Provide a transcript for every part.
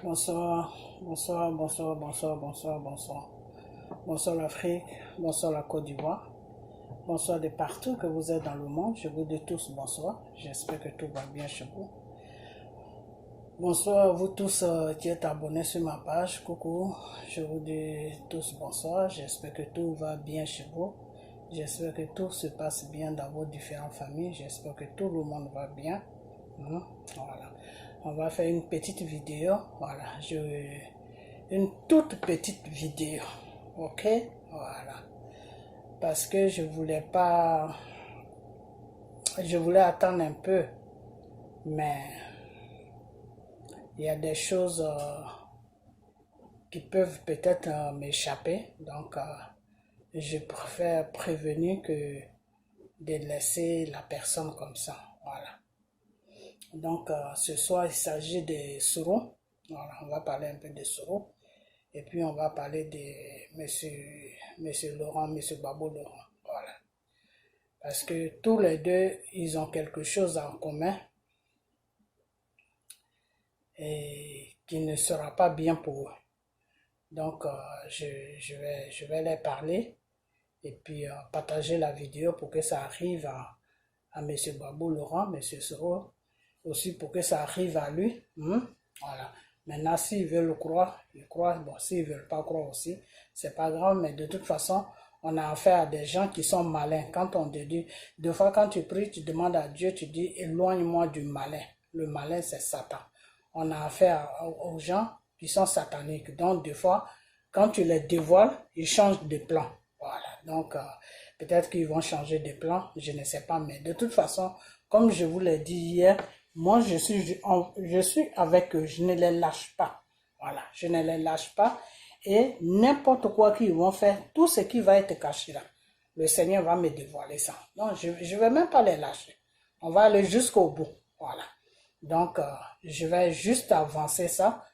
Bonsoir, bonsoir, bonsoir, bonsoir, bonsoir, bonsoir. Bonsoir l'Afrique, bonsoir la Côte d'Ivoire, bonsoir de partout que vous êtes dans le monde. Je vous dis tous bonsoir. J'espère que tout va bien chez vous. Bonsoir à vous tous qui êtes abonnés sur ma page. Coucou, je vous dis tous bonsoir. J'espère que tout va bien chez vous. J'espère que tout se passe bien dans vos différentes familles. J'espère que tout le monde va bien. Voilà. On va faire une petite vidéo. Voilà. Une toute petite vidéo. Ok? Voilà. Parce que je voulais pas... Je voulais attendre un peu. Mais... il y a des choses qui peuvent peut-être m'échapper. Donc, je préfère prévenir que de laisser la personne comme ça. Voilà. Donc, ce soir, il s'agit de Soro. Voilà, on va parler un peu de Soro. Et puis, on va parler de monsieur Laurent, monsieur Babo Laurent. Voilà. Parce que tous les deux, ils ont quelque chose en commun. Et qui ne sera pas bien pour eux. Donc, je vais les parler et puis partager la vidéo pour que ça arrive à M. Babou Laurent, M. Soro, aussi pour que ça arrive à lui. Voilà. Maintenant, s'ils veulent le croire, ils croient. Bon, s'ils ne veulent pas croire aussi, c'est pas grave, mais de toute façon, on a affaire à des gens qui sont malins. Quand on te dit, deux fois quand tu pries, tu demandes à Dieu, tu dis, éloigne-moi du malin. Le malin, c'est Satan. On a affaire aux gens qui sont sataniques. Donc, des fois, quand tu les dévoiles, ils changent de plan. Voilà. Donc, peut-être qu'ils vont changer de plan, je ne sais pas. Mais de toute façon, comme je vous l'ai dit hier, moi, je suis avec eux. Je ne les lâche pas. Voilà. Je ne les lâche pas. Et n'importe quoi qu'ils vont faire, tout ce qui va être caché là, le Seigneur va me dévoiler ça. Donc, je ne vais même pas les lâcher. On va aller jusqu'au bout. Voilà. Donc, je vais juste avancer ça,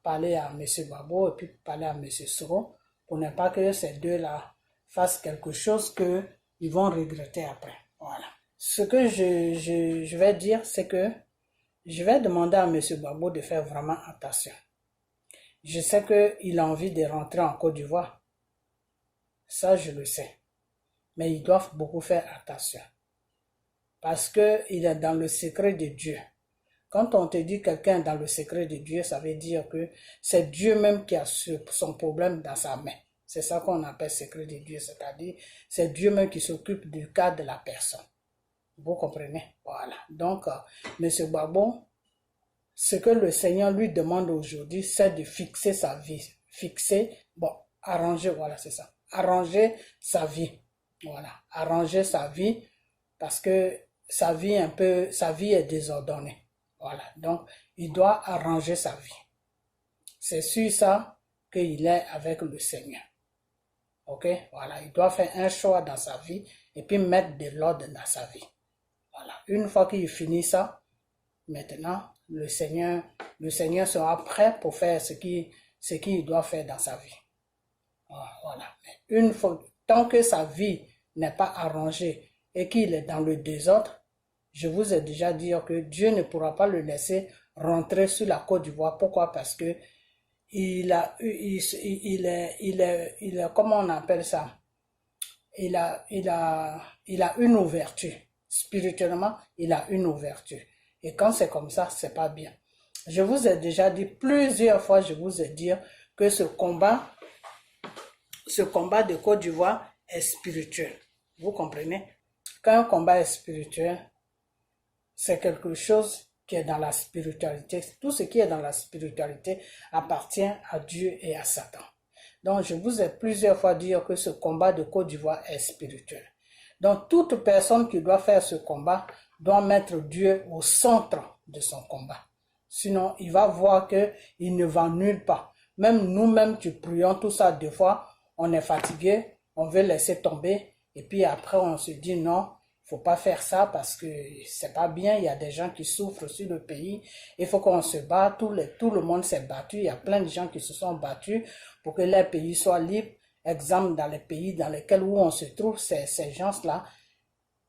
parler à M. Babo et puis parler à M. Soro pour ne pas que ces deux-là fassent quelque chose qu'ils vont regretter après. Voilà. Ce que je vais dire, c'est que je vais demander à M. Babo de faire vraiment attention. Je sais qu'il a envie de rentrer en Côte d'Ivoire. Ça, je le sais. Mais ils doivent beaucoup faire attention. Parce qu'il est dans le secret de Dieu. Quand on te dit quelqu'un dans le secret de Dieu, ça veut dire que c'est Dieu même qui a son problème dans sa main. C'est ça qu'on appelle secret de Dieu, c'est-à-dire c'est Dieu même qui s'occupe du cas de la personne. Vous comprenez? Voilà. Donc, M. Babo, ce que le Seigneur lui demande aujourd'hui, c'est de fixer sa vie. Fixer, bon, arranger, voilà, c'est ça. Arranger sa vie. Voilà. Arranger sa vie parce que sa vie est désordonnée. Voilà, donc il doit arranger sa vie. C'est sur ça qu'il est avec le Seigneur. Ok, voilà, il doit faire un choix dans sa vie et puis mettre de l'ordre dans sa vie. Voilà, une fois qu'il finit ça, maintenant le Seigneur sera prêt pour faire ce qu'il doit faire dans sa vie. Voilà, mais une fois, tant que sa vie n'est pas arrangée et qu'il est dans le désordre, je vous ai déjà dit que Dieu ne pourra pas le laisser rentrer sur la Côte d'Ivoire. Pourquoi? Parce que il est, comment on appelle ça? Il a une ouverture. Spirituellement, il a une ouverture. Et quand c'est comme ça, c'est pas bien. Je vous ai déjà dit plusieurs fois, je vous ai dit que ce combat de Côte d'Ivoire est spirituel. Vous comprenez? Quand un combat est spirituel, c'est quelque chose qui est dans la spiritualité. Tout ce qui est dans la spiritualité appartient à Dieu et à Satan. Donc, je vous ai plusieurs fois dit que ce combat de Côte d'Ivoire est spirituel. Donc, toute personne qui doit faire ce combat doit mettre Dieu au centre de son combat. Sinon, il va voir qu'il ne va nulle part. Même nous-mêmes, tu prions tout ça, des fois, on est fatigué, on veut laisser tomber, et puis après, on se dit non, faut pas faire ça parce que c'est pas bien, il y a des gens qui souffrent sur le pays, il faut qu'on se batte, tout le monde s'est battu, il y a plein de gens qui se sont battus pour que les pays soient libres. Exemple, dans les pays dans lesquels où on se trouve, ces gens-là,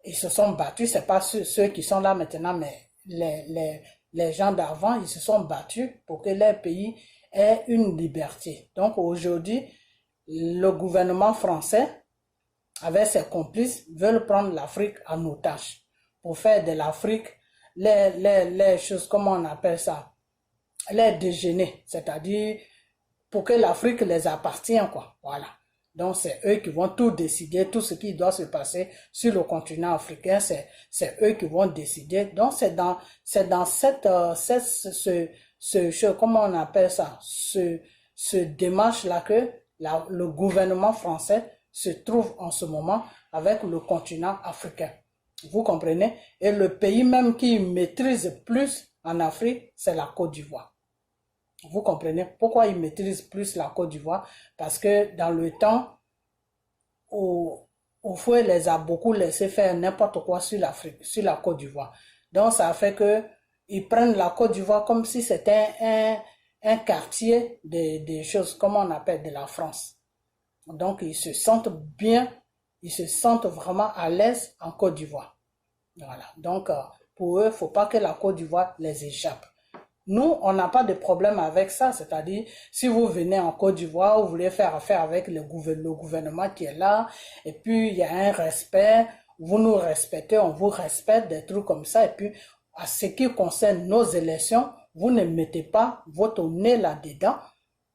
ils se sont battus, c'est pas ceux qui sont là maintenant, mais les gens d'avant, ils se sont battus pour que leur pays ait une liberté. Donc aujourd'hui, le gouvernement français, avec ses complices, veulent prendre l'Afrique en otage pour faire de l'Afrique les choses, comment on appelle ça, les déjeuner, c'est-à-dire pour que l'Afrique les appartienne, quoi. Voilà. Donc, c'est eux qui vont tout décider, tout ce qui doit se passer sur le continent africain, c'est eux qui vont décider. Donc, c'est dans comment on appelle ça, ce démarche-là que le gouvernement français se trouve en ce moment avec le continent africain. Vous comprenez? Et le pays même qui maîtrise plus en Afrique, c'est la Côte d'Ivoire. Vous comprenez pourquoi ils maîtrisent plus la Côte d'Ivoire? Parce que dans le temps, Houphouët les a beaucoup laissé faire n'importe quoi sur l'Afrique, sur la Côte d'Ivoire. Donc ça fait que ils prennent la Côte d'Ivoire comme si c'était un quartier des choses, comment on appelle, de la France. Donc ils se sentent bien, ils se sentent vraiment à l'aise en Côte d'Ivoire. Voilà. Donc pour eux, il ne faut pas que la Côte d'Ivoire les échappe. Nous, on n'a pas de problème avec ça, c'est-à-dire, si vous venez en Côte d'Ivoire, vous voulez faire affaire avec le gouvernement qui est là, et puis il y a un respect, vous nous respectez, on vous respecte, des trucs comme ça, et puis, à ce qui concerne nos élections, vous ne mettez pas votre nez là-dedans.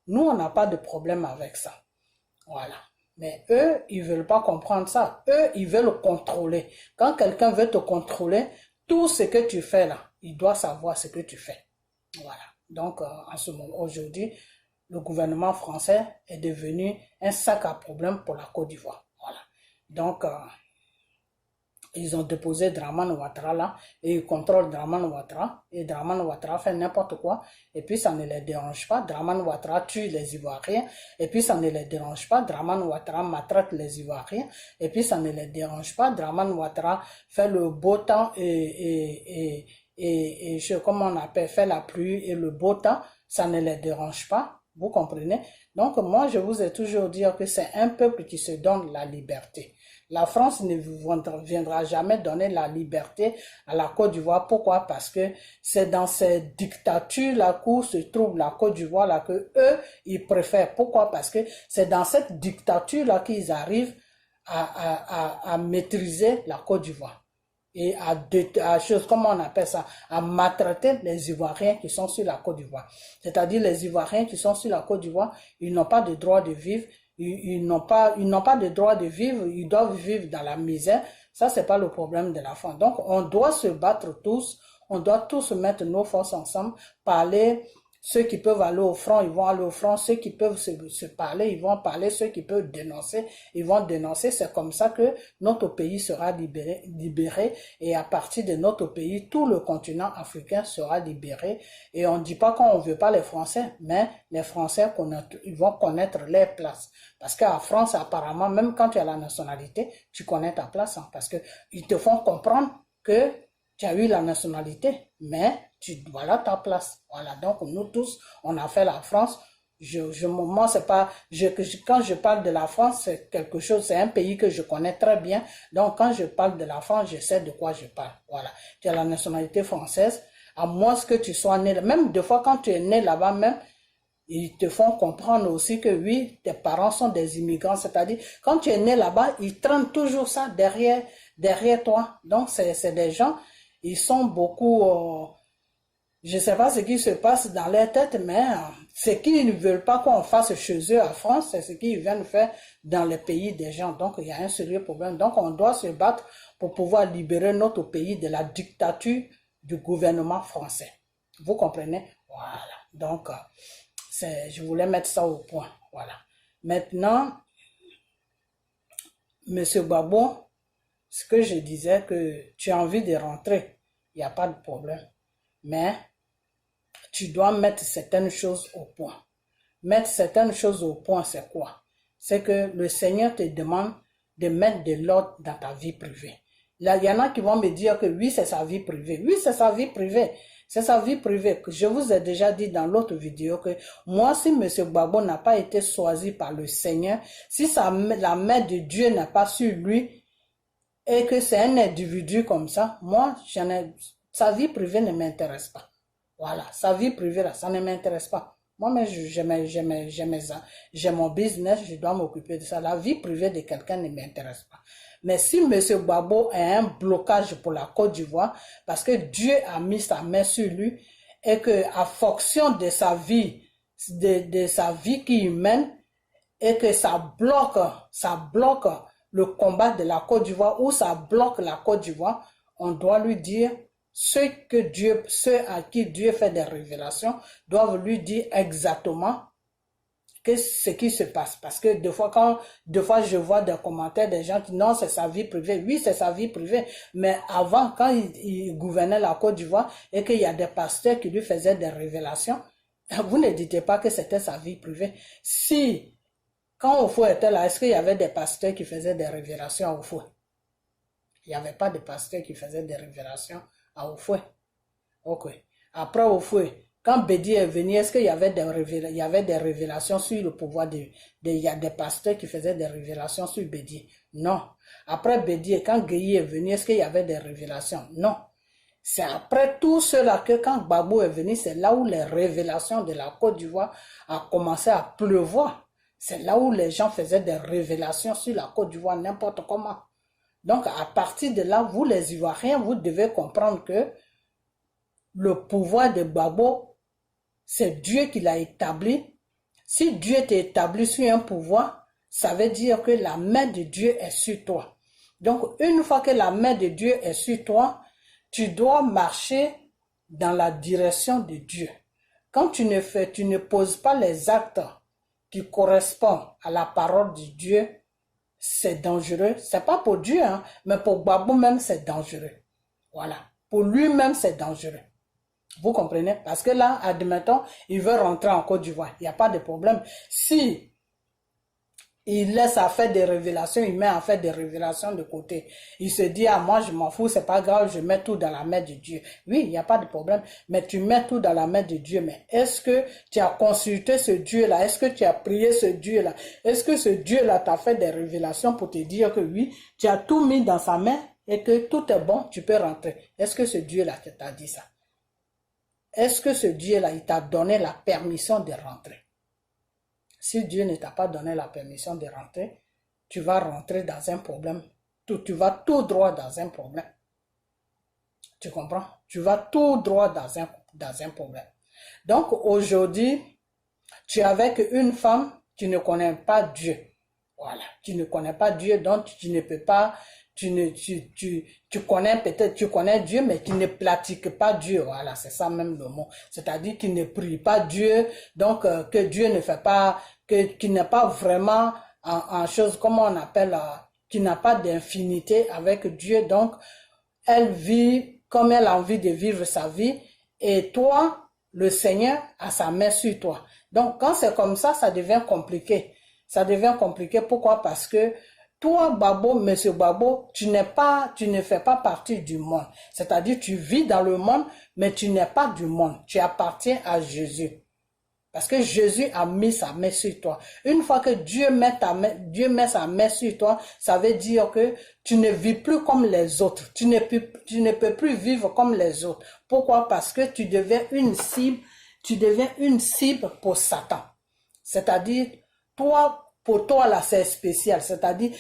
Nous, on n'a pas de problème avec ça. Voilà. Mais eux, ils veulent pas comprendre ça. Eux, ils veulent contrôler. Quand quelqu'un veut te contrôler, tout ce que tu fais là, il doit savoir ce que tu fais. Voilà. Donc, en ce moment, aujourd'hui, le gouvernement français est devenu un sac à problème pour la Côte d'Ivoire. Voilà. Donc, ils ont déposé Dramane Ouattara là, et ils contrôlent Dramane Ouattara, et Dramane Ouattara fait n'importe quoi, et puis ça ne les dérange pas. Dramane Ouattara tue les Ivoiriens, et puis ça ne les dérange pas. Dramane Ouattara maltraite les Ivoiriens, et puis ça ne les dérange pas. Dramane Ouattara fait le beau temps comment on appelle, fait la pluie et le beau temps, ça ne les dérange pas, vous comprenez? Donc moi je vous ai toujours dit que c'est un peuple qui se donne la liberté. La France ne viendra jamais donner la liberté à la Côte d'Ivoire. Pourquoi? Parce que c'est dans ces dictatures-là où se trouve la Côte d'Ivoire là que eux, ils préfèrent. Pourquoi? Parce que c'est dans cette dictature-là qu'ils arrivent à maîtriser la Côte d'Ivoire. Et à choses, comment on appelle ça, à maltraiter les Ivoiriens qui sont sur la Côte d'Ivoire. C'est-à-dire les Ivoiriens qui sont sur la Côte d'Ivoire, ils n'ont pas de droit de vivre, ils n'ont pas de droit de vivre, ils doivent vivre dans la misère. Ça, c'est pas le problème de la France. Donc, on doit se battre tous, on doit tous mettre nos forces ensemble, parler. Ceux qui peuvent aller au front, ils vont aller au front. Ceux qui peuvent se parler, ils vont parler. Ceux qui peuvent dénoncer, ils vont dénoncer. C'est comme ça que notre pays sera libéré. Et à partir de notre pays, tout le continent africain sera libéré. Et on ne dit pas qu'on ne veut pas les Français, mais les Français, ils vont connaître leur place. Parce qu'en France, apparemment, même quand tu as la nationalité, tu connais ta place. Hein, parce qu'ils te font comprendre que tu as eu la nationalité, mais voilà ta place. Voilà, donc nous tous, on a fait la France. Moi, c'est pas, quand je parle de la France, c'est quelque chose, c'est un pays que je connais très bien. Donc, quand je parle de la France, je sais de quoi je parle. Voilà. Tu as la nationalité française, à moins que tu sois né, même des fois quand tu es né là-bas même, ils te font comprendre aussi que oui, tes parents sont des immigrants. C'est-à-dire, quand tu es né là-bas, ils traînent toujours ça derrière toi. Donc, c'est des gens, ils sont beaucoup, je ne sais pas ce qui se passe dans leur tête, mais ce qu'ils ne veulent pas qu'on fasse chez eux à France, c'est ce qu'ils viennent faire dans les pays des gens. Donc, il y a un sérieux problème. Donc, on doit se battre pour pouvoir libérer notre pays de la dictature du gouvernement français. Vous comprenez? Voilà. Donc, je voulais mettre ça au point. Voilà. Maintenant, Monsieur Gbagbo, ce que je disais, que tu as envie de rentrer, il n'y a pas de problème. Mais tu dois mettre certaines choses au point. Mettre certaines choses au point, c'est quoi? C'est que le Seigneur te demande de mettre de l'ordre dans ta vie privée. Là, il y en a qui vont me dire que oui, c'est sa vie privée. Oui, c'est sa vie privée. C'est sa vie privée. Je vous ai déjà dit dans l'autre vidéo que moi, si M. Gbagbo n'a pas été choisi par le Seigneur, si la main de Dieu n'est pas sur lui et que c'est un individu comme ça, moi, sa vie privée ne m'intéresse pas. Voilà, sa vie privée, là, ça ne m'intéresse pas. Moi-même, j'ai mon business, je dois m'occuper de ça. La vie privée de quelqu'un ne m'intéresse pas. Mais si M. Gbagbo a un blocage pour la Côte d'Ivoire, parce que Dieu a mis sa main sur lui, et que à fonction de sa vie, de sa vie qui mène, et que ça bloque le combat de la Côte d'Ivoire, ou ça bloque la Côte d'Ivoire, on doit lui dire ceux à qui Dieu fait des révélations doivent lui dire exactement ce qui se passe. Parce que deux fois je vois des commentaires des gens qui disent non, c'est sa vie privée. Oui, c'est sa vie privée. Mais avant, quand il gouvernait la Côte d'Ivoire et qu'il y a des pasteurs qui lui faisaient des révélations, vous ne dites pas que c'était sa vie privée. Si, quand Ofo était là, est-ce qu'il y avait des pasteurs qui faisaient des révélations à Ofo? Il n'y avait pas de pasteurs qui faisaient des révélations à Ofo. Ok. Après Ofo, quand Bédi est venu, est-ce qu'il y avait des révélations sur le pouvoir il y a des pasteurs qui faisaient des révélations sur Bédi? Non. Après Bédi, quand Gueye est venu, est-ce qu'il y avait des révélations? Non. C'est après tout cela que quand Gbagbo est venu, c'est là où les révélations de la Côte d'Ivoire a commencé à pleuvoir. C'est là où les gens faisaient des révélations sur la Côte d'Ivoire, n'importe comment. Donc, à partir de là, vous les Ivoiriens, vous devez comprendre que le pouvoir de Gbagbo, c'est Dieu qui l'a établi. Si Dieu t'a établi sur un pouvoir, ça veut dire que la main de Dieu est sur toi. Donc, une fois que la main de Dieu est sur toi, tu dois marcher dans la direction de Dieu. Quand tu ne poses pas les actes qui correspondent à la parole de Dieu, c'est dangereux. C'est pas pour Dieu, hein, mais pour Gbagbo même, c'est dangereux. Voilà. Pour lui-même, c'est dangereux. Vous comprenez? Parce que là, admettons, il veut rentrer en Côte d'Ivoire. Il n'y a pas de problème. Si il laisse à faire des révélations, il met à faire des révélations de côté. Il se dit, ah, moi, je m'en fous, c'est pas grave, je mets tout dans la main de Dieu. Oui, il n'y a pas de problème, mais tu mets tout dans la main de Dieu. Mais est-ce que tu as consulté ce Dieu-là? Est-ce que tu as prié ce Dieu-là? Est-ce que ce Dieu-là t'a fait des révélations pour te dire que oui, tu as tout mis dans sa main et que tout est bon, tu peux rentrer? Est-ce que ce Dieu-là t'a dit ça? Est-ce que ce Dieu-là, il t'a donné la permission de rentrer? Si Dieu ne t'a pas donné la permission de rentrer, tu vas rentrer dans un problème. Tu vas tout droit dans un problème. Tu comprends? Tu vas tout droit dans un problème. Donc aujourd'hui, tu es avec une femme, tu ne connais pas Dieu. Voilà. Tu ne connais pas Dieu, donc tu ne peux pas, tu connais peut-être, tu connais Dieu, mais tu ne pratiques pas Dieu. Voilà, c'est ça même le mot. C'est-à-dire qu'il ne prie pas Dieu, donc que Dieu ne fait pas, qui n'est pas vraiment en chose, comment on appelle, qui n'a pas d'infinité avec Dieu. Donc, elle vit comme elle a envie de vivre sa vie, et toi, le Seigneur a sa main sur toi. Donc, quand c'est comme ça, ça devient compliqué. Ça devient compliqué. Pourquoi? Parce que toi, Babo, Monsieur Babo, tu ne fais pas partie du monde. C'est-à-dire, tu vis dans le monde, mais tu n'es pas du monde. Tu appartiens à Jésus. Parce que Jésus a mis sa main sur toi. Une fois que Dieu met sa main sur toi, ça veut dire que tu ne vis plus comme les autres. Tu ne peux plus vivre comme les autres. Pourquoi? Parce que tu deviens une cible pour Satan. C'est-à-dire, pour toi là, c'est spécial. C'est-à-dire,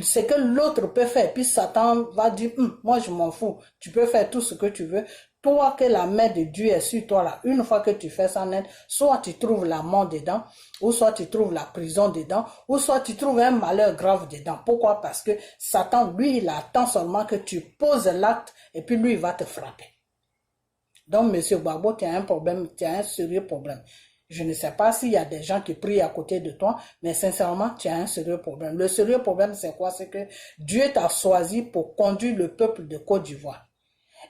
ce que l'autre peut faire. Puis Satan va dire, moi je m'en fous. Tu peux faire tout ce que tu veux. Toi, que la main de Dieu est sur toi là, une fois que tu fais ça net, soit tu trouves la mort dedans, ou soit tu trouves la prison dedans, ou soit tu trouves un malheur grave dedans. Pourquoi? Parce que Satan, lui, il attend seulement que tu poses l'acte, et puis lui, il va te frapper. Donc, Monsieur Gbagbo, tu as un problème, tu as un sérieux problème. Je ne sais pas s'il y a des gens qui prient à côté de toi, mais sincèrement, tu as un sérieux problème. Le sérieux problème, c'est quoi? C'est que Dieu t'a choisi pour conduire le peuple de Côte d'Ivoire.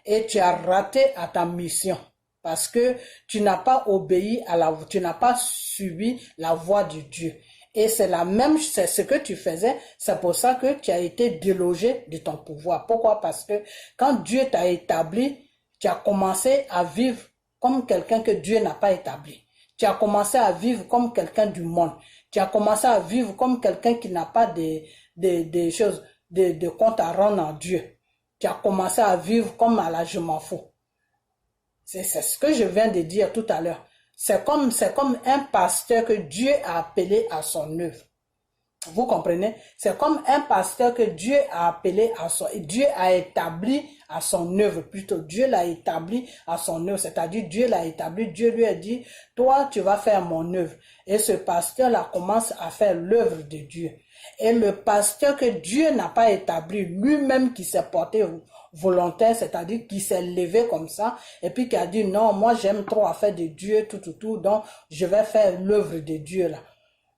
Et tu as raté à ta mission parce que tu n'as pas tu n'as pas suivi la voie de Dieu. Et c'est ce que tu faisais, c'est pour ça que tu as été délogé de ton pouvoir. Pourquoi? Parce que quand Dieu t'a établi, tu as commencé à vivre comme quelqu'un que Dieu n'a pas établi. Tu as commencé à vivre comme quelqu'un du monde. Tu as commencé à vivre comme quelqu'un qui n'a pas de choses, de compte à rendre en Dieu. Tu as commencé à vivre comme à la je m'en fous. C'est ce que je viens de dire tout à l'heure. C'est comme un pasteur que Dieu a appelé à son œuvre. Vous comprenez? C'est comme un pasteur que Dieu a appelé à son... Dieu a établi à son œuvre, plutôt. Dieu l'a établi à son œuvre, c'est-à-dire Dieu l'a établi. Dieu lui a dit, toi, tu vas faire mon œuvre. Et ce pasteur-là commence à faire l'œuvre de Dieu. Et le pasteur que Dieu n'a pas établi, lui-même qui s'est porté volontaire, c'est-à-dire qui s'est levé comme ça, et puis qui a dit, non, moi j'aime trop à faire de Dieu, tout, donc je vais faire l'œuvre de Dieu là.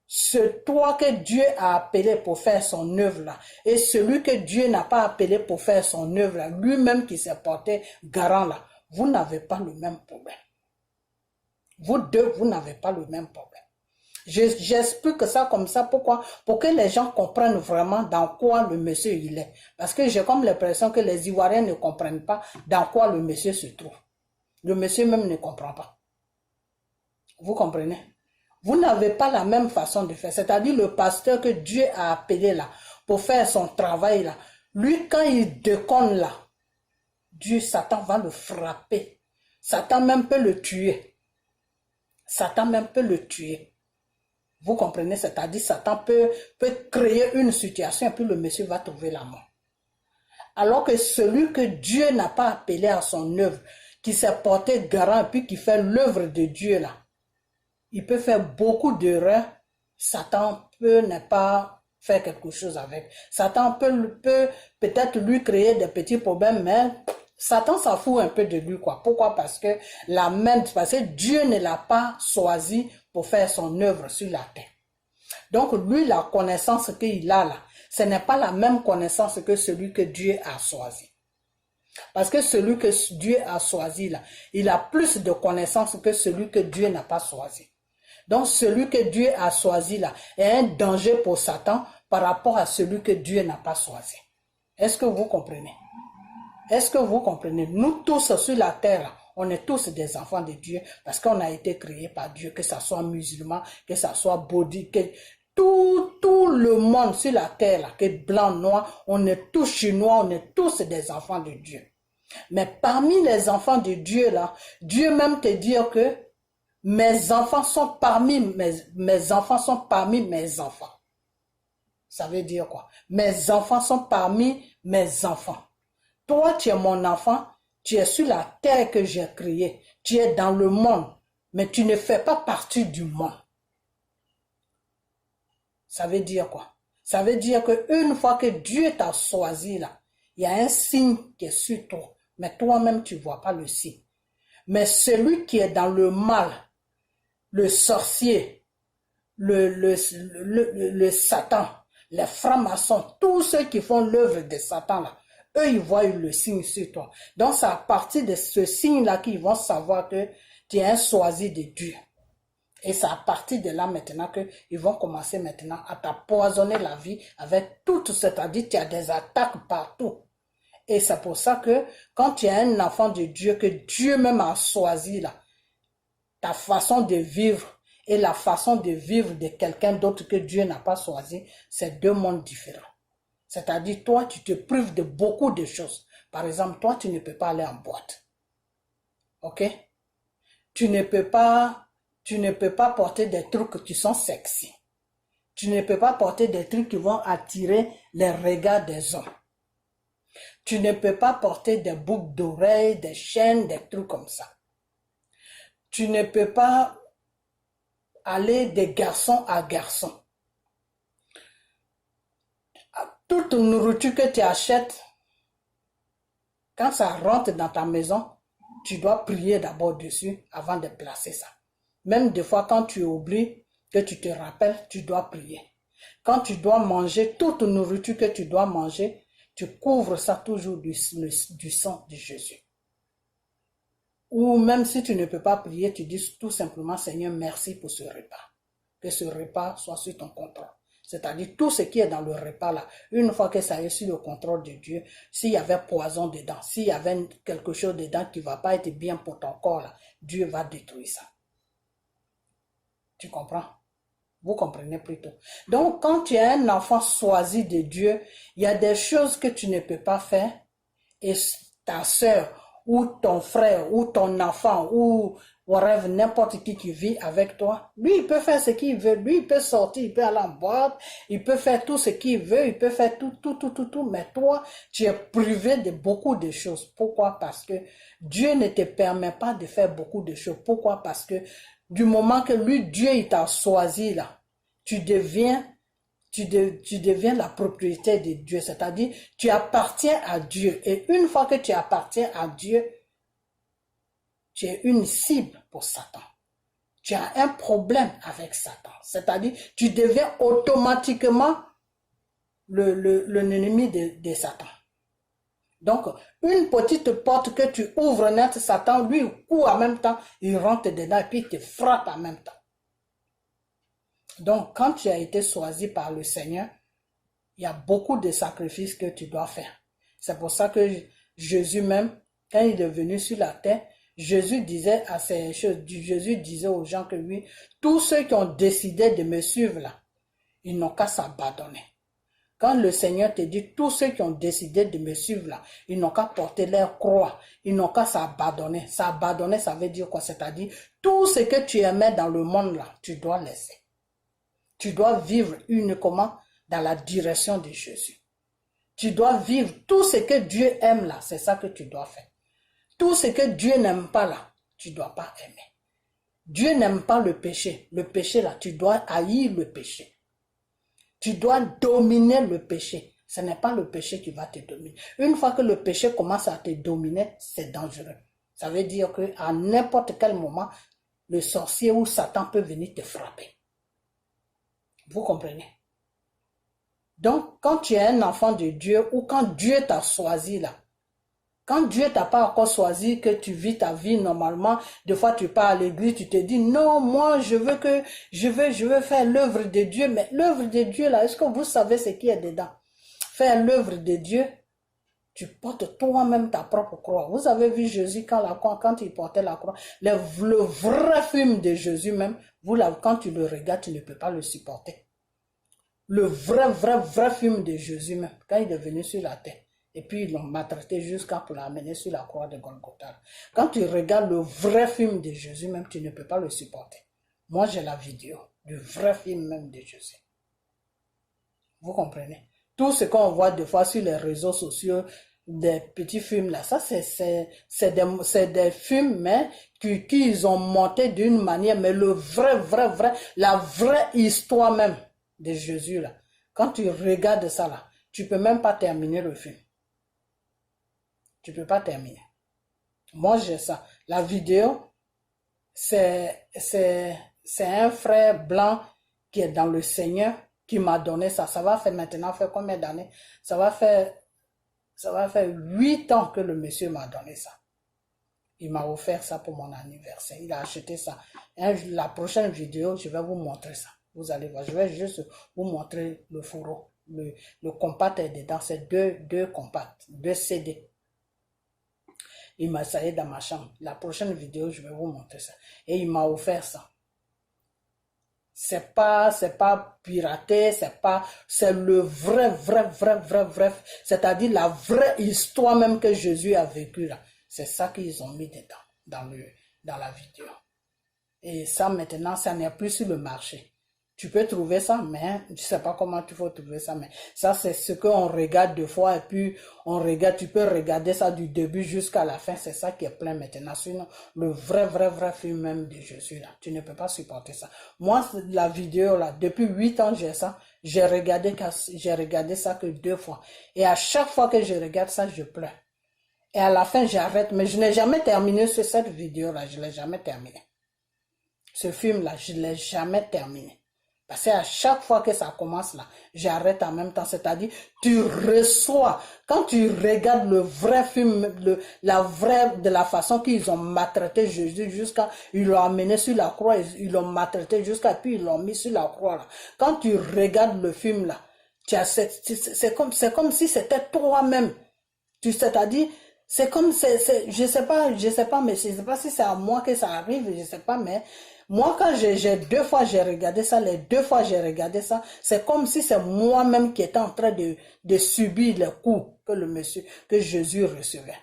Ce toi que Dieu a appelé pour faire son œuvre là, et celui que Dieu n'a pas appelé pour faire son œuvre là, lui-même qui s'est porté garant là, vous n'avez pas le même problème. Vous deux, vous n'avez pas le même problème. J'explique ça comme ça, pourquoi? Pour que les gens comprennent vraiment dans quoi le monsieur il est. Parce que j'ai comme l'impression que les Ivoiriens ne comprennent pas dans quoi le monsieur se trouve. Le monsieur même ne comprend pas. Vous comprenez? Vous n'avez pas la même façon de faire. C'est-à-dire le pasteur que Dieu a appelé là, pour faire son travail là, lui quand il déconne là, Dieu, Satan va le frapper. Satan même peut le tuer. Satan même peut le tuer. Vous comprenez? C'est-à-dire Satan peut créer une situation et puis le monsieur va trouver la mort. Alors que celui que Dieu n'a pas appelé à son œuvre, qui s'est porté garant et puis qui fait l'œuvre de Dieu là, il peut faire beaucoup d'erreurs. Satan peut ne pas faire quelque chose avec. Satan peut peut-être lui créer des petits problèmes, mais Satan s'en fout un peu de lui, quoi. Pourquoi? Parce que Dieu ne l'a pas choisi pour faire son œuvre sur la terre. Donc, lui, la connaissance qu'il a là, ce n'est pas la même connaissance que celui que Dieu a choisi. Parce que celui que Dieu a choisi là, il a plus de connaissances que celui que Dieu n'a pas choisi. Donc, celui que Dieu a choisi là est un danger pour Satan par rapport à celui que Dieu n'a pas choisi. Est-ce que vous comprenez? Est-ce que vous comprenez? Nous tous sur la terre, là, on est tous des enfants de Dieu parce qu'on a été créés par Dieu, que ce soit musulman, que ce soit bouddhiste, que tout le monde sur la terre, là, que blanc, noir, on est tous chinois, on est tous des enfants de Dieu. Mais parmi les enfants de Dieu, là, Dieu même te dit que mes enfants sont parmi mes enfants sont parmi mes enfants. Ça veut dire quoi? Mes enfants sont parmi mes enfants. Toi, tu es mon enfant, tu es sur la terre que j'ai créée, tu es dans le monde, mais tu ne fais pas partie du monde. Ça veut dire quoi? Ça veut dire qu'une fois que Dieu t'a choisi là, il y a un signe qui est sur toi, mais toi-même tu ne vois pas le signe. Mais celui qui est dans le mal, le sorcier, le Satan, les francs-maçons, tous ceux qui font l'œuvre de Satan là, eux ils voient le signe sur toi. Donc c'est à partir de ce signe-là qu'ils vont savoir que tu es un choisi de Dieu. Et c'est à partir de là maintenant qu'ils vont commencer maintenant à t'empoisonner la vie avec tout, c'est-à-dire tu as des attaques partout. Et c'est pour ça que quand tu es un enfant de Dieu, que Dieu même a choisi là, ta façon de vivre et la façon de vivre de quelqu'un d'autre que Dieu n'a pas choisi, c'est deux mondes différents. C'est-à-dire, toi, tu te prives de beaucoup de choses. Par exemple, toi, tu ne peux pas aller en boîte. Ok? Tu ne peux pas porter des trucs qui sont sexy. Tu ne peux pas porter des trucs qui vont attirer les regards des hommes. Tu ne peux pas porter des boucles d'oreilles, des chaînes, des trucs comme ça. Tu ne peux pas aller de garçon à garçon. Toute nourriture que tu achètes, quand ça rentre dans ta maison, tu dois prier d'abord dessus avant de placer ça. Même des fois, quand tu oublies, que tu te rappelles, tu dois prier. Quand tu dois manger, toute nourriture que tu dois manger, tu couvres ça toujours du sang de Jésus. Ou même si tu ne peux pas prier, tu dis tout simplement, Seigneur, merci pour ce repas. Que ce repas soit sur ton contrôle. C'est-à-dire tout ce qui est dans le repas là, une fois que ça est sur le contrôle de Dieu, s'il y avait poison dedans, s'il y avait quelque chose dedans qui ne va pas être bien pour ton corps là, Dieu va détruire ça. Tu comprends? Vous comprenez plutôt. Donc quand tu es un enfant choisi de Dieu, il y a des choses que tu ne peux pas faire et ta sœur ou ton frère, ou ton enfant, ou whatever, n'importe qui vit avec toi, lui, il peut faire ce qu'il veut, lui, il peut sortir, il peut aller en boîte, il peut faire tout ce qu'il veut, il peut faire tout, mais toi, tu es privé de beaucoup de choses. Pourquoi? Parce que Dieu ne te permet pas de faire beaucoup de choses. Pourquoi? Parce que du moment que lui, Dieu, il t'a choisi là, tu deviens la propriété de Dieu, c'est-à-dire tu appartiens à Dieu. Et une fois que tu appartiens à Dieu, tu es une cible pour Satan. Tu as un problème avec Satan, c'est-à-dire tu deviens automatiquement l'ennemi de Satan. Donc, une petite porte que tu ouvres net, Satan, lui, court en même temps, il rentre dedans et puis il te frappe en même temps. Donc, quand tu as été choisi par le Seigneur, il y a beaucoup de sacrifices que tu dois faire. C'est pour ça que Jésus même, quand il est venu sur la terre, Jésus disait aux gens que oui, tous ceux qui ont décidé de me suivre là, ils n'ont qu'à s'abandonner. Quand le Seigneur te dit, tous ceux qui ont décidé de me suivre là, ils n'ont qu'à porter leur croix, ils n'ont qu'à s'abandonner. S'abandonner, ça veut dire quoi? C'est-à-dire, tout ce que tu aimais dans le monde là, tu dois laisser. Tu dois vivre uniquement dans la direction de Jésus. Tu dois vivre tout ce que Dieu aime là, c'est ça que tu dois faire. Tout ce que Dieu n'aime pas là, tu ne dois pas aimer. Dieu n'aime pas le péché. Le péché là, tu dois haïr le péché. Tu dois dominer le péché. Ce n'est pas le péché qui va te dominer. Une fois que le péché commence à te dominer, c'est dangereux. Ça veut dire qu'à n'importe quel moment, le sorcier ou Satan peut venir te frapper. Vous comprenez? Donc, quand tu es un enfant de Dieu ou quand Dieu t'a choisi là, quand Dieu t'a pas encore choisi, que tu vis ta vie normalement, des fois tu pars à l'église, tu te dis non, moi je veux faire l'œuvre de Dieu, mais l'œuvre de Dieu là, est-ce que vous savez ce qui est dedans? Faire l'œuvre de Dieu, tu portes toi-même ta propre croix. Vous avez vu Jésus quand il portait la croix, le vrai film de Jésus même, quand tu le regardes, tu ne peux pas le supporter. Le vrai film de Jésus même, quand il est venu sur la terre. Et puis ils l'ont maltraité jusqu'à pour l'amener sur la croix de Golgotha. Quand tu regardes le vrai film de Jésus même, tu ne peux pas le supporter. Moi, j'ai la vidéo du vrai film même de Jésus. Vous comprenez? Tout ce qu'on voit des fois sur les réseaux sociaux, des petits films là, ça c'est des films mais qu'ils ont monté d'une manière, mais le la vraie histoire même de Jésus là, quand tu regardes ça là, tu peux même pas terminer le film. Tu peux pas terminer. Moi j'ai ça. La vidéo, c'est un frère blanc qui est dans le Seigneur qui m'a donné ça. Ça va faire maintenant faire combien d'années? Ça va faire 8 ans que le monsieur m'a donné ça. Il m'a offert ça pour mon anniversaire. Il a acheté ça. La prochaine vidéo, je vais vous montrer ça. Vous allez voir. Je vais juste vous montrer le fourreau. Le compact est dedans. C'est deux compacts, 2 CD. Il m'a essayé dans ma chambre. La prochaine vidéo, je vais vous montrer ça. Et il m'a offert ça. C'est pas piraté, c'est le vrai, c'est-à-dire la vraie histoire même que Jésus a vécue là. C'est ça qu'ils ont mis dedans, dans la vidéo. Et ça maintenant, ça n'est plus sur le marché. Tu peux trouver ça, mais je sais pas comment tu faut trouver ça, mais ça c'est ce qu'on regarde deux fois et puis tu peux regarder ça du début jusqu'à la fin, c'est ça qui est plein maintenant. Sinon, le vrai film même de Jésus là, tu ne peux pas supporter ça. Moi, la vidéo là, depuis 8 ans j'ai ça, j'ai regardé ça que 2 fois. Et à chaque fois que je regarde ça, je pleure. Et à la fin, j'arrête, mais je n'ai jamais terminé sur cette vidéo là, je l'ai jamais terminé. Ce film là, je l'ai jamais terminé. Parce qu'à chaque fois que ça commence là, j'arrête en même temps. C'est-à-dire, tu reçois, quand tu regardes le vrai film, de la façon qu'ils ont maltraité Jésus jusqu'à, ils l'ont amené sur la croix, ils l'ont maltraité jusqu'à, puis ils l'ont mis sur la croix là. Quand tu regardes le film là, c'est comme si c'était toi-même. C'est-à-dire, c'est comme, je sais pas, mais je sais pas si c'est à moi que ça arrive, je sais pas, mais moi, quand j'ai 2 fois j'ai regardé ça, les 2 fois j'ai regardé ça, c'est comme si c'est moi-même qui étais en train de subir les coups que Jésus recevait.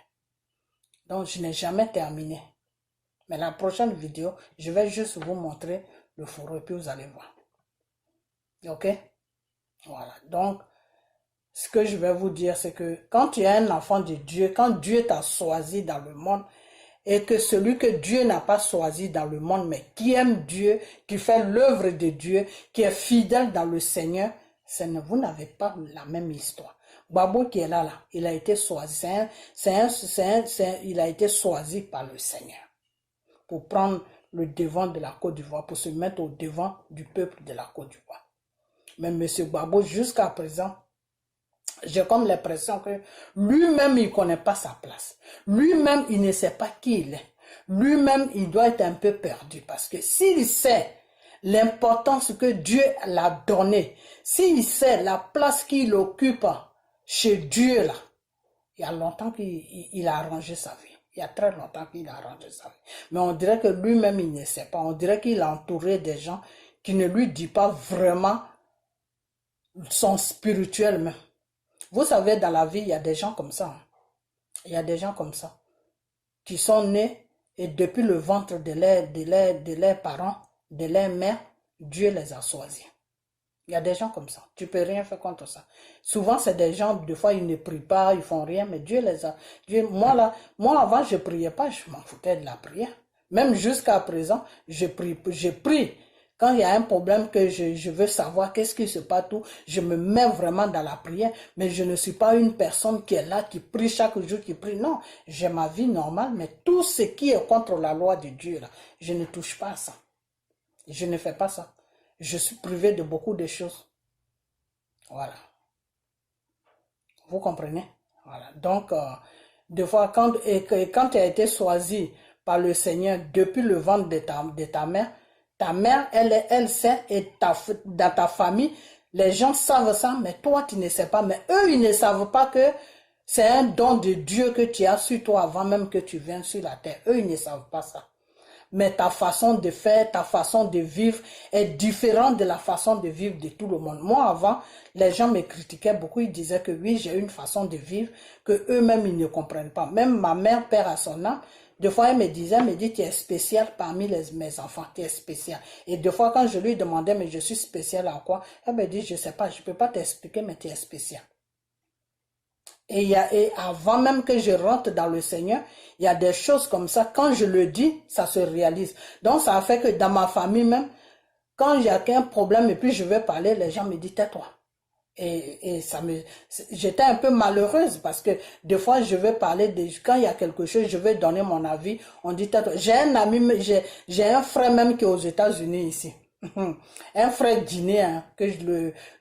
Donc, je n'ai jamais terminé. Mais la prochaine vidéo, je vais juste vous montrer le fourreau, puis vous allez voir. Ok? Voilà. Donc, ce que je vais vous dire, c'est que quand tu es un enfant de Dieu, quand Dieu t'a choisi dans le monde, et que celui que Dieu n'a pas choisi dans le monde, mais qui aime Dieu, qui fait l'œuvre de Dieu, qui est fidèle dans le Seigneur, vous n'avez pas la même histoire. Babo qui est là, il a été choisi. Il a été choisi par le Seigneur pour prendre le devant de la Côte d'Ivoire, pour se mettre au devant du peuple de la Côte d'Ivoire. Mais M. Babo, jusqu'à présent, j'ai comme l'impression que lui-même, il ne connaît pas sa place. Lui-même, il ne sait pas qui il est. Lui-même, il doit être un peu perdu. Parce que s'il sait l'importance que Dieu l'a donnée, s'il sait la place qu'il occupe chez Dieu, là, il y a longtemps qu'il a arrangé sa vie. Il y a très longtemps qu'il a arrangé sa vie. Mais on dirait que lui-même, il ne sait pas. On dirait qu'il est entouré des gens qui ne lui disent pas vraiment son spirituel même. Vous savez, dans la vie, il y a des gens comme ça. Il y a des gens comme ça qui sont nés et depuis le ventre de leurs parents, de leur mère, Dieu les a choisis. Il y a des gens comme ça. Tu ne peux rien faire contre ça. Souvent, c'est des gens, des fois, ils ne prient pas, ils font rien, mais Dieu les a... Moi, avant, je ne priais pas, je m'en foutais de la prière. Même jusqu'à présent, je prie. Quand il y a un problème que je veux savoir qu'est-ce qui se passe, tout, je me mets vraiment dans la prière, mais je ne suis pas une personne qui est là, qui prie chaque jour, qui prie. Non, j'ai ma vie normale, mais tout ce qui est contre la loi de Dieu, là, je ne touche pas à ça. Je ne fais pas ça. Je suis privé de beaucoup de choses. Voilà. Vous comprenez? Voilà. Donc, des fois, quand tu as été choisi par le Seigneur depuis le ventre de ta mère, elle sait, et dans ta famille, les gens savent ça, mais toi, tu ne sais pas. Mais eux, ils ne savent pas que c'est un don de Dieu que tu as sur toi avant même que tu viennes sur la terre. Eux, ils ne savent pas ça. Mais ta façon de faire, ta façon de vivre est différente de la façon de vivre de tout le monde. Moi, avant, les gens me critiquaient beaucoup. Ils disaient que oui, j'ai une façon de vivre que eux-mêmes, ils ne comprennent pas. Même ma mère, père à son âme, des fois, elle me dit, tu es spécial parmi mes enfants, tu es spécial. Et des fois, quand je lui demandais, mais je suis spécial à quoi? Elle me dit, je ne sais pas, je ne peux pas t'expliquer, mais tu es spécial. Et avant même que je rentre dans le Seigneur, il y a des choses comme ça. Quand je le dis, ça se réalise. Donc, ça fait que dans ma famille même, quand il y a qu'un problème et puis je vais parler, les gens me disent, tais-toi. Et j'étais un peu malheureuse parce que des fois, je vais parler, quand il y a quelque chose, je vais donner mon avis. On dit, tais-toi. J'ai un ami, j'ai un frère même qui est aux États-Unis ici. Un frère guinéen,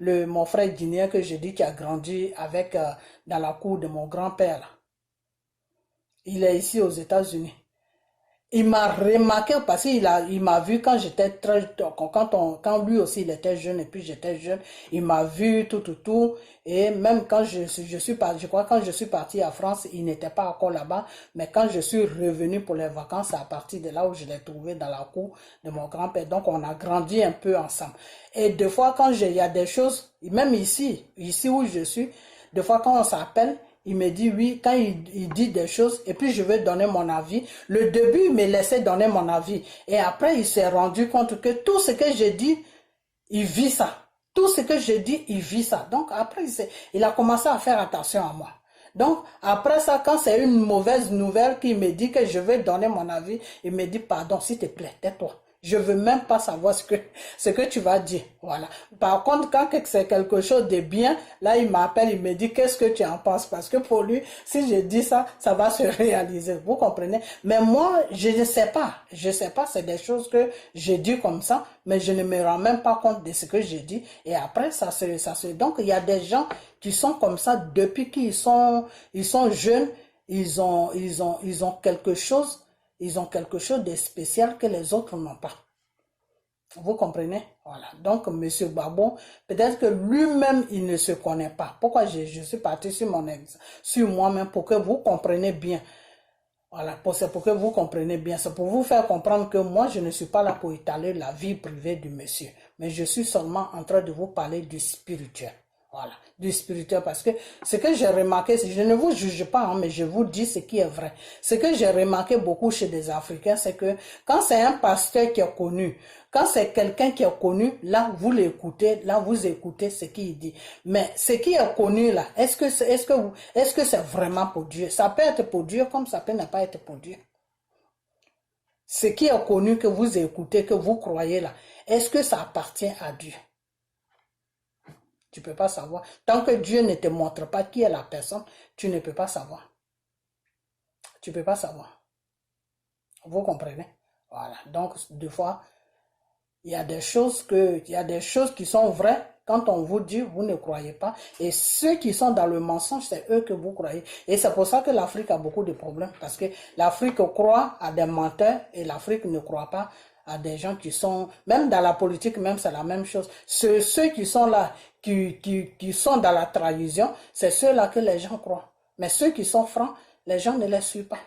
mon frère guinéen que je dis qui a grandi avec dans la cour de mon grand-père. Il est ici aux États-Unis. Il m'a remarqué parce qu'il m'a vu quand j'étais quand lui aussi il était jeune et puis j'étais jeune, il m'a vu tout et même quand je suis parti, je crois quand je suis parti à France, il n'était pas encore là-bas, mais quand je suis revenu pour les vacances, c'est à partir de là où je l'ai trouvé dans la cour de mon grand-père. Donc on a grandi un peu ensemble. Et des fois quand il y a des choses, même ici où je suis, des fois quand on s'appelle, il me dit oui, quand il dit des choses, et puis je vais donner mon avis. Le début, il me laissait donner mon avis. Et après, il s'est rendu compte que tout ce que j'ai dit, il vit ça. Tout ce que je dis, il vit ça. Donc après, il a commencé à faire attention à moi. Donc après ça, quand c'est une mauvaise nouvelle qu'il me dit que je vais donner mon avis, il me dit pardon, s'il te plaît, tais-toi. Je veux même pas savoir ce que tu vas dire. Voilà. Par contre, quand c'est quelque chose de bien, là, il m'appelle, il me dit, qu'est-ce que tu en penses? Parce que pour lui, si je dis ça, ça va se réaliser. Vous comprenez? Mais moi, je ne sais pas. Je sais pas, c'est des choses que je dis comme ça, mais je ne me rends même pas compte de ce que je dis. Et après, donc, il y a des gens qui sont comme ça depuis qu'ils sont jeunes, ils ont quelque chose. Ils ont quelque chose de spécial que les autres n'ont pas. Vous comprenez? Voilà. Donc, M. Babo, peut-être que lui-même, il ne se connaît pas. Pourquoi je suis parti sur moi-même pour que vous compreniez bien. Voilà. C'est pour que vous compreniez bien. C'est pour vous faire comprendre que moi, je ne suis pas là pour étaler la vie privée du monsieur. Mais je suis seulement en train de vous parler du spirituel. Voilà, du spirituel, parce que ce que j'ai remarqué, je ne vous juge pas, hein, mais je vous dis ce qui est vrai. Ce que j'ai remarqué beaucoup chez des Africains, c'est que quand c'est un pasteur qui est connu, quand c'est quelqu'un qui est connu, là, vous l'écoutez, là, vous écoutez ce qu'il dit. Mais ce qui est connu, là, est-ce que c'est vraiment pour Dieu? Ça peut être pour Dieu comme ça peut ne pas être pour Dieu. Ce qui est connu, que vous écoutez, que vous croyez là, est-ce que ça appartient à Dieu? Tu ne peux pas savoir. Tant que Dieu ne te montre pas qui est la personne, tu ne peux pas savoir. Tu ne peux pas savoir. Vous comprenez? Voilà. Donc, des fois, il y a des choses qui sont vraies. Quand on vous dit, vous ne croyez pas. Et ceux qui sont dans le mensonge, c'est eux que vous croyez. Et c'est pour ça que l'Afrique a beaucoup de problèmes. Parce que l'Afrique croit à des menteurs et l'Afrique ne croit pas à des gens qui sont, même dans la politique, même c'est la même chose. Ceux qui sont là, qui sont dans la trahison, c'est ceux-là que les gens croient. Mais ceux qui sont francs, les gens ne les suivent pas.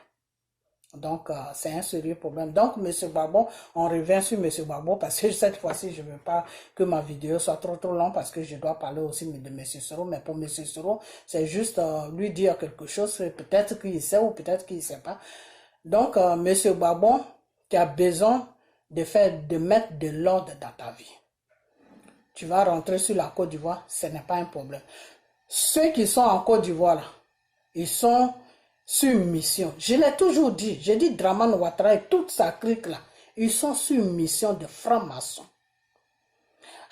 Donc, c'est un sérieux problème. Donc, M. Gbagbo, on revient sur M. Gbagbo parce que cette fois-ci, je ne veux pas que ma vidéo soit trop longue parce que je dois parler aussi de M. Soro. Mais pour M. Soro, c'est juste lui dire quelque chose. Peut-être qu'il sait ou peut-être qu'il ne sait pas. Donc, M. Gbagbo, tu as besoin de mettre de l'ordre dans ta vie. Tu vas rentrer sur la Côte d'Ivoire, ce n'est pas un problème. Ceux qui sont en Côte d'Ivoire, ils sont sur une mission. Je l'ai toujours dit, j'ai dit Dramane Ouattara et toute sa clique là, ils sont sur une mission de franc-maçon.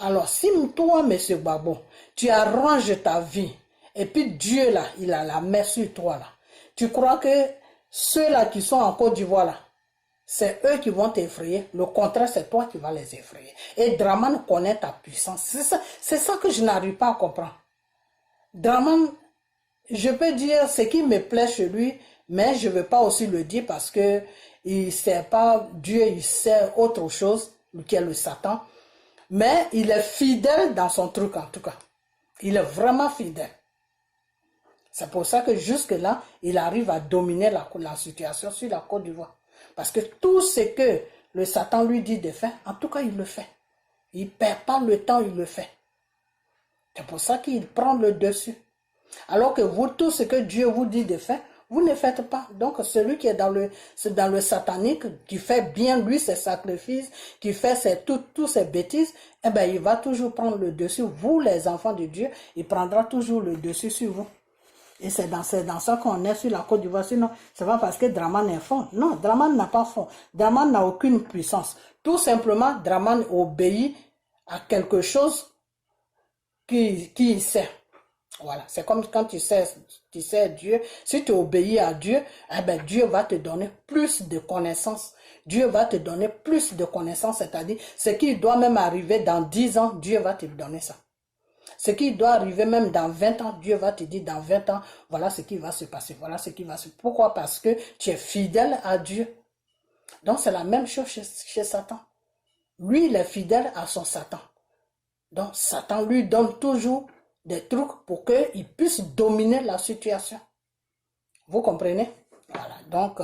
Alors, si toi, M. Gbagbo, tu arranges ta vie, et puis Dieu là, il a la main sur toi là, tu crois que ceux-là qui sont en Côte d'Ivoire là, c'est eux qui vont t'effrayer. Le contraire, c'est toi qui vas les effrayer. Et Dramane connaît ta puissance. C'est ça que je n'arrive pas à comprendre. Dramane, je peux dire ce qui me plaît chez lui, mais je ne veux pas aussi le dire parce que il ne sait pas Dieu, il sait autre chose, qui est le Satan. Mais il est fidèle dans son truc en tout cas. Il est vraiment fidèle. C'est pour ça que jusque-là, il arrive à dominer la situation sur la Côte d'Ivoire. Parce que tout ce que le Satan lui dit de faire, en tout cas, il le fait. Il ne perd pas le temps, il le fait. C'est pour ça qu'il prend le dessus. Alors que vous, tout ce que Dieu vous dit de faire, vous ne faites pas. Donc, celui qui est dans le satanique, qui fait bien, lui, ses sacrifices, qui fait toutes ses bêtises, eh bien, il va toujours prendre le dessus. Vous, les enfants de Dieu, il prendra toujours le dessus sur vous. Et c'est dans ça qu'on est sur la Côte d'Ivoire. Sinon, c'est pas parce que Dramane est fort. Non, Dramane n'a pas fort. Dramane n'a aucune puissance. Tout simplement, Dramane obéit à quelque chose qui sait. Voilà, c'est comme quand tu sais Dieu. Si tu obéis à Dieu, eh ben Dieu va te donner plus de connaissances. Dieu va te donner plus de connaissances, c'est-à-dire ce qui doit même arriver dans 10 ans, Dieu va te donner ça. Ce qui doit arriver même dans 20 ans, Dieu va te dire dans 20 ans, voilà ce qui va se passer, voilà ce qui va se passer. Pourquoi? Parce que tu es fidèle à Dieu. Donc c'est la même chose chez Satan. Lui, il est fidèle à son Satan. Donc Satan lui donne toujours des trucs pour qu'il puisse dominer la situation. Vous comprenez? Voilà, donc,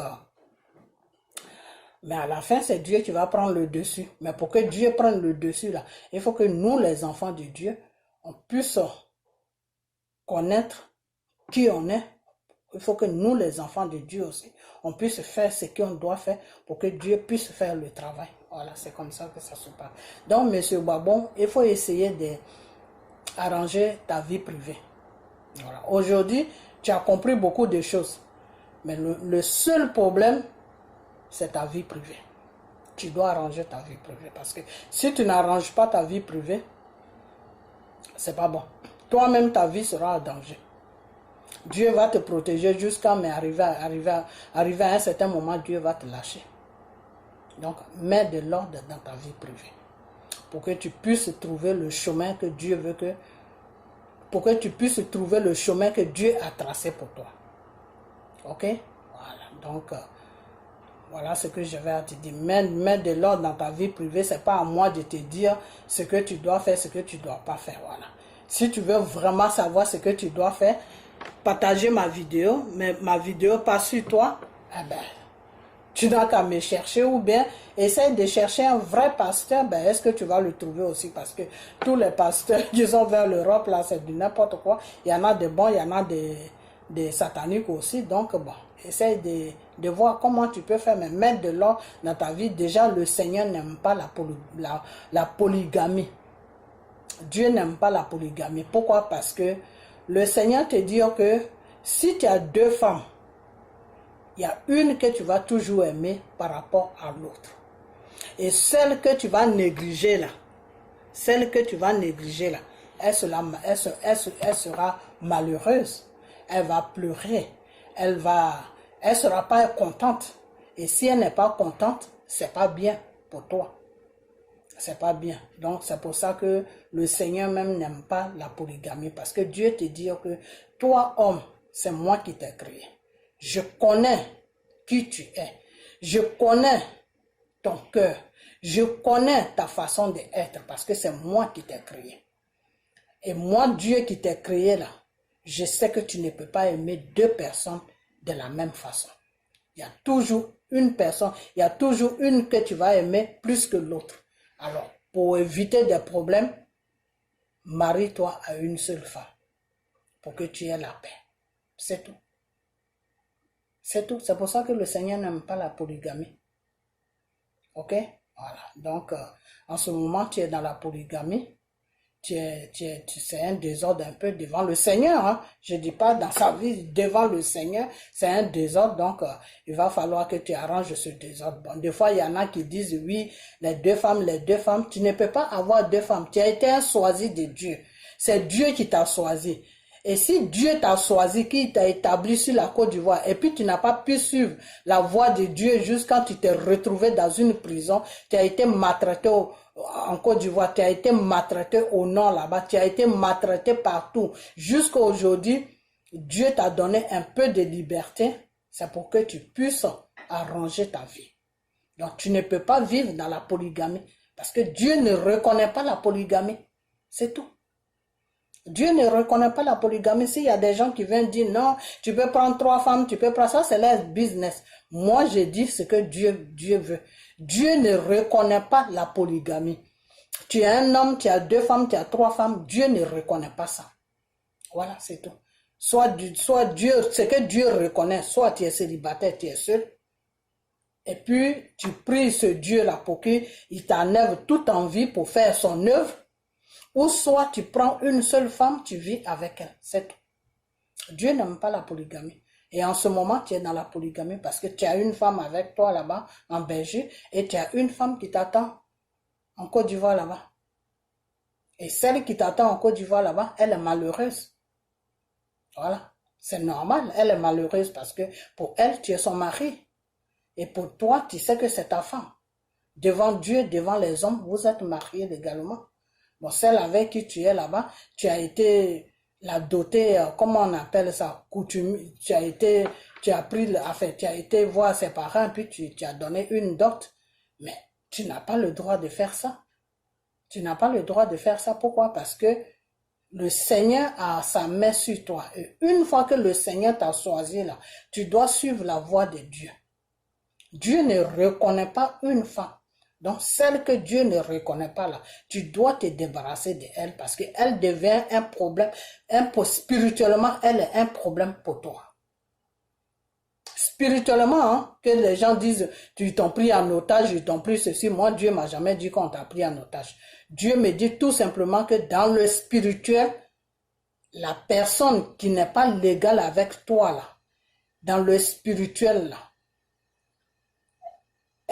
mais à la fin, c'est Dieu qui va prendre le dessus. Mais pour que Dieu prenne le dessus, là, il faut que nous, les enfants de Dieu, on puisse connaître qui on est. Il faut que nous, les enfants de Dieu aussi, on puisse faire ce qu'on doit faire pour que Dieu puisse faire le travail. Voilà, c'est comme ça que ça se passe. Donc, M. Gbagbo, il faut essayer d'arranger ta vie privée. Voilà. Aujourd'hui, tu as compris beaucoup de choses. Mais le seul problème, c'est ta vie privée. Tu dois arranger ta vie privée. Parce que si tu n'arranges pas ta vie privée, c'est pas bon. Toi-même, ta vie sera en danger. Dieu va te protéger jusqu'à mais arriver à un certain moment, Dieu va te lâcher. Donc, mets de l'ordre dans ta vie privée. Pour que tu puisses trouver le chemin que Dieu veut que... Pour que tu puisses trouver le chemin que Dieu a tracé pour toi. Ok? Voilà. Donc, voilà ce que je vais te dire. Mets de l'ordre dans ta vie privée. Ce n'est pas à moi de te dire ce que tu dois faire, ce que tu ne dois pas faire. Voilà. Si tu veux vraiment savoir ce que tu dois faire, partagez ma vidéo. Mais ma vidéo pas sur toi. Eh ben, Tu n'as qu'à me chercher ou bien essaye de chercher un vrai pasteur, ben est-ce que tu vas le trouver aussi parce que tous les pasteurs qui sont vers l'Europe, là, c'est du n'importe quoi. Il y en a des bons, il y en a des sataniques aussi. Donc, bon, essaye de voir comment tu peux faire, mais mettre de l'ordre dans ta vie. Déjà, le Seigneur n'aime pas la polygamie. Dieu n'aime pas la polygamie. Pourquoi? Parce que le Seigneur te dit que si tu as deux femmes, il y a une que tu vas toujours aimer par rapport à l'autre. Et celle que tu vas négliger là, elle sera malheureuse. Elle va pleurer. Elle sera pas contente. Et si elle n'est pas contente, c'est pas bien pour toi. C'est pas bien. Donc, c'est pour ça que le Seigneur même n'aime pas la polygamie. Parce que Dieu te dit que toi, homme, c'est moi qui t'ai créé. Je connais qui tu es. Je connais ton cœur. Je connais ta façon d'être parce que c'est moi qui t'ai créé. Et moi, Dieu qui t'ai créé là, je sais que tu ne peux pas aimer deux personnes de la même façon. Il y a toujours une personne, il y a toujours une que tu vas aimer plus que l'autre. Alors, pour éviter des problèmes, marie-toi à une seule femme pour que tu aies la paix. C'est tout. C'est tout. C'est pour ça que le Seigneur n'aime pas la polygamie. Ok? Voilà. Donc, en ce moment, tu es dans la polygamie. C'est un désordre un peu devant le Seigneur. Hein? Je ne dis pas dans sa vie, devant le Seigneur, c'est un désordre. Donc, il va falloir que tu arranges ce désordre. Bon, des fois, il y en a qui disent, oui, les deux femmes. Tu ne peux pas avoir deux femmes. Tu as été un choisi de Dieu. C'est Dieu qui t'a choisi. Et si Dieu t'a choisi, qui t'a établi sur la Côte d'Ivoire, et puis tu n'as pas pu suivre la voie de Dieu jusqu'à tu t'es retrouvé dans une prison, tu as été maltraité en Côte d'Ivoire, tu as été maltraité au nord là-bas, tu as été maltraité partout. Jusqu'à aujourd'hui, Dieu t'a donné un peu de liberté, c'est pour que tu puisses arranger ta vie. Donc tu ne peux pas vivre dans la polygamie, parce que Dieu ne reconnaît pas la polygamie, c'est tout. Dieu ne reconnaît pas la polygamie. S'il y a des gens qui viennent dire non, tu peux prendre 3 femmes, tu peux prendre ça, c'est leur business. Moi, je dis ce que Dieu veut. Dieu ne reconnaît pas la polygamie. Tu es un homme, tu as 2 femmes, tu as 3 femmes, Dieu ne reconnaît pas ça. Voilà, c'est tout. Soit Dieu, ce que Dieu reconnaît, soit tu es célibataire, tu es seul. Et puis, tu pries ce Dieu-là pour qu'il t'enlève toute envie pour faire son œuvre. Ou soit tu prends une seule femme, tu vis avec elle. C'est tout. Dieu n'aime pas la polygamie. Et en ce moment, tu es dans la polygamie parce que tu as une femme avec toi là-bas, en Belgique, et tu as une femme qui t'attend en Côte d'Ivoire là-bas. Et celle qui t'attend en Côte d'Ivoire là-bas, elle est malheureuse. Voilà. C'est normal, elle est malheureuse parce que pour elle, tu es son mari. Et pour toi, tu sais que c'est ta femme. Devant Dieu, devant les hommes, vous êtes mariés légalement. Bon, celle avec qui tu es là-bas, tu as été la dotée, comment on appelle ça, coutume, tu as été voir ses parents, puis tu as donné une dot, mais tu n'as pas le droit de faire ça. Tu n'as pas le droit de faire ça. Pourquoi? Parce que le Seigneur a sa main sur toi. Et une fois que le Seigneur t'a choisi là, tu dois suivre la voie de Dieu. Dieu ne reconnaît pas une femme. Donc, celle que Dieu ne reconnaît pas là, tu dois te débarrasser d'elle parce qu'elle devient un problème. Spirituellement, elle est un problème pour toi. Spirituellement, hein, que les gens disent, tu t'ont pris en otage, ils t'ont pris ceci. Moi, Dieu m'a jamais dit qu'on t'a pris en otage. Dieu me dit tout simplement que dans le spirituel, la personne qui n'est pas légale avec toi là, dans le spirituel là,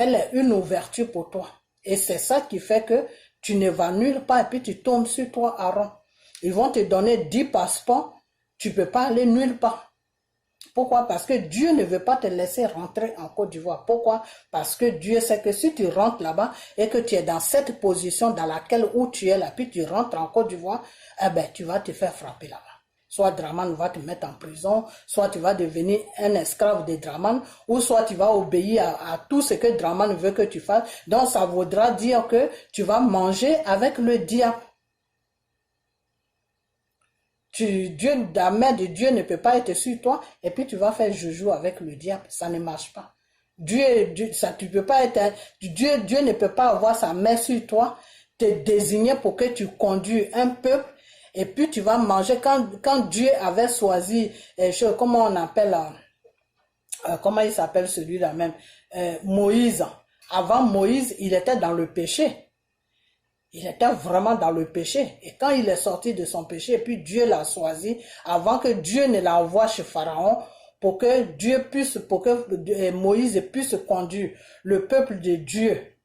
elle est une ouverture pour toi. Et c'est ça qui fait que tu ne vas nulle part et puis tu tombes sur toi, Aaron. Ils vont te donner 10 passeports, tu ne peux pas aller nulle part. Pourquoi? Parce que Dieu ne veut pas te laisser rentrer en Côte d'Ivoire. Pourquoi? Parce que Dieu sait que si tu rentres là-bas et que tu es dans cette position dans laquelle où tu es là, puis tu rentres en Côte d'Ivoire, eh ben, tu vas te faire frapper là-bas. Soit Draman va te mettre en prison, soit tu vas devenir un esclave de Draman, ou soit tu vas obéir à tout ce que Draman veut que tu fasses. Donc ça voudra dire que tu vas manger avec le diable. La main de Dieu ne peut pas être sur toi, et puis tu vas faire joujou avec le diable. Ça ne marche pas. Ça, tu peux pas être, Dieu ne peut pas avoir sa main sur toi, te désigner pour que tu conduis un peuple, et puis tu vas manger. Quand Dieu avait choisi, comment on appelle, comment il s'appelle celui-là même, Moïse. Avant Moïse, il était dans le péché. Il était vraiment dans le péché. Et quand il est sorti de son péché, et puis Dieu l'a choisi, avant que Dieu ne l'envoie chez Pharaon, pour que Moïse puisse conduire le peuple de Dieu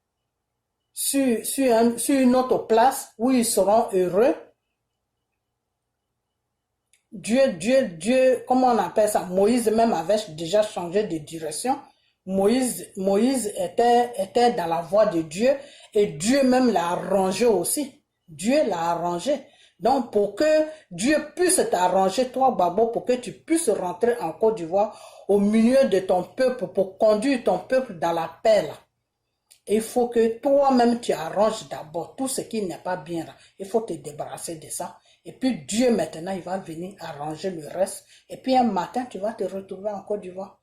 sur une autre place où ils seront heureux. Dieu, comment on appelle ça? Moïse même avait déjà changé de direction. Moïse était dans la voie de Dieu et Dieu même l'a arrangé aussi. Dieu l'a arrangé. Donc, pour que Dieu puisse t'arranger, toi, Babo, pour que tu puisses rentrer en Côte d'Ivoire au milieu de ton peuple, pour conduire ton peuple dans la paix, là. Il faut que toi-même, tu arranges d'abord tout ce qui n'est pas bien, là. Il faut te débarrasser de ça. Et puis, Dieu, maintenant, il va venir arranger le reste. Et puis, un matin, tu vas te retrouver en Côte d'Ivoire.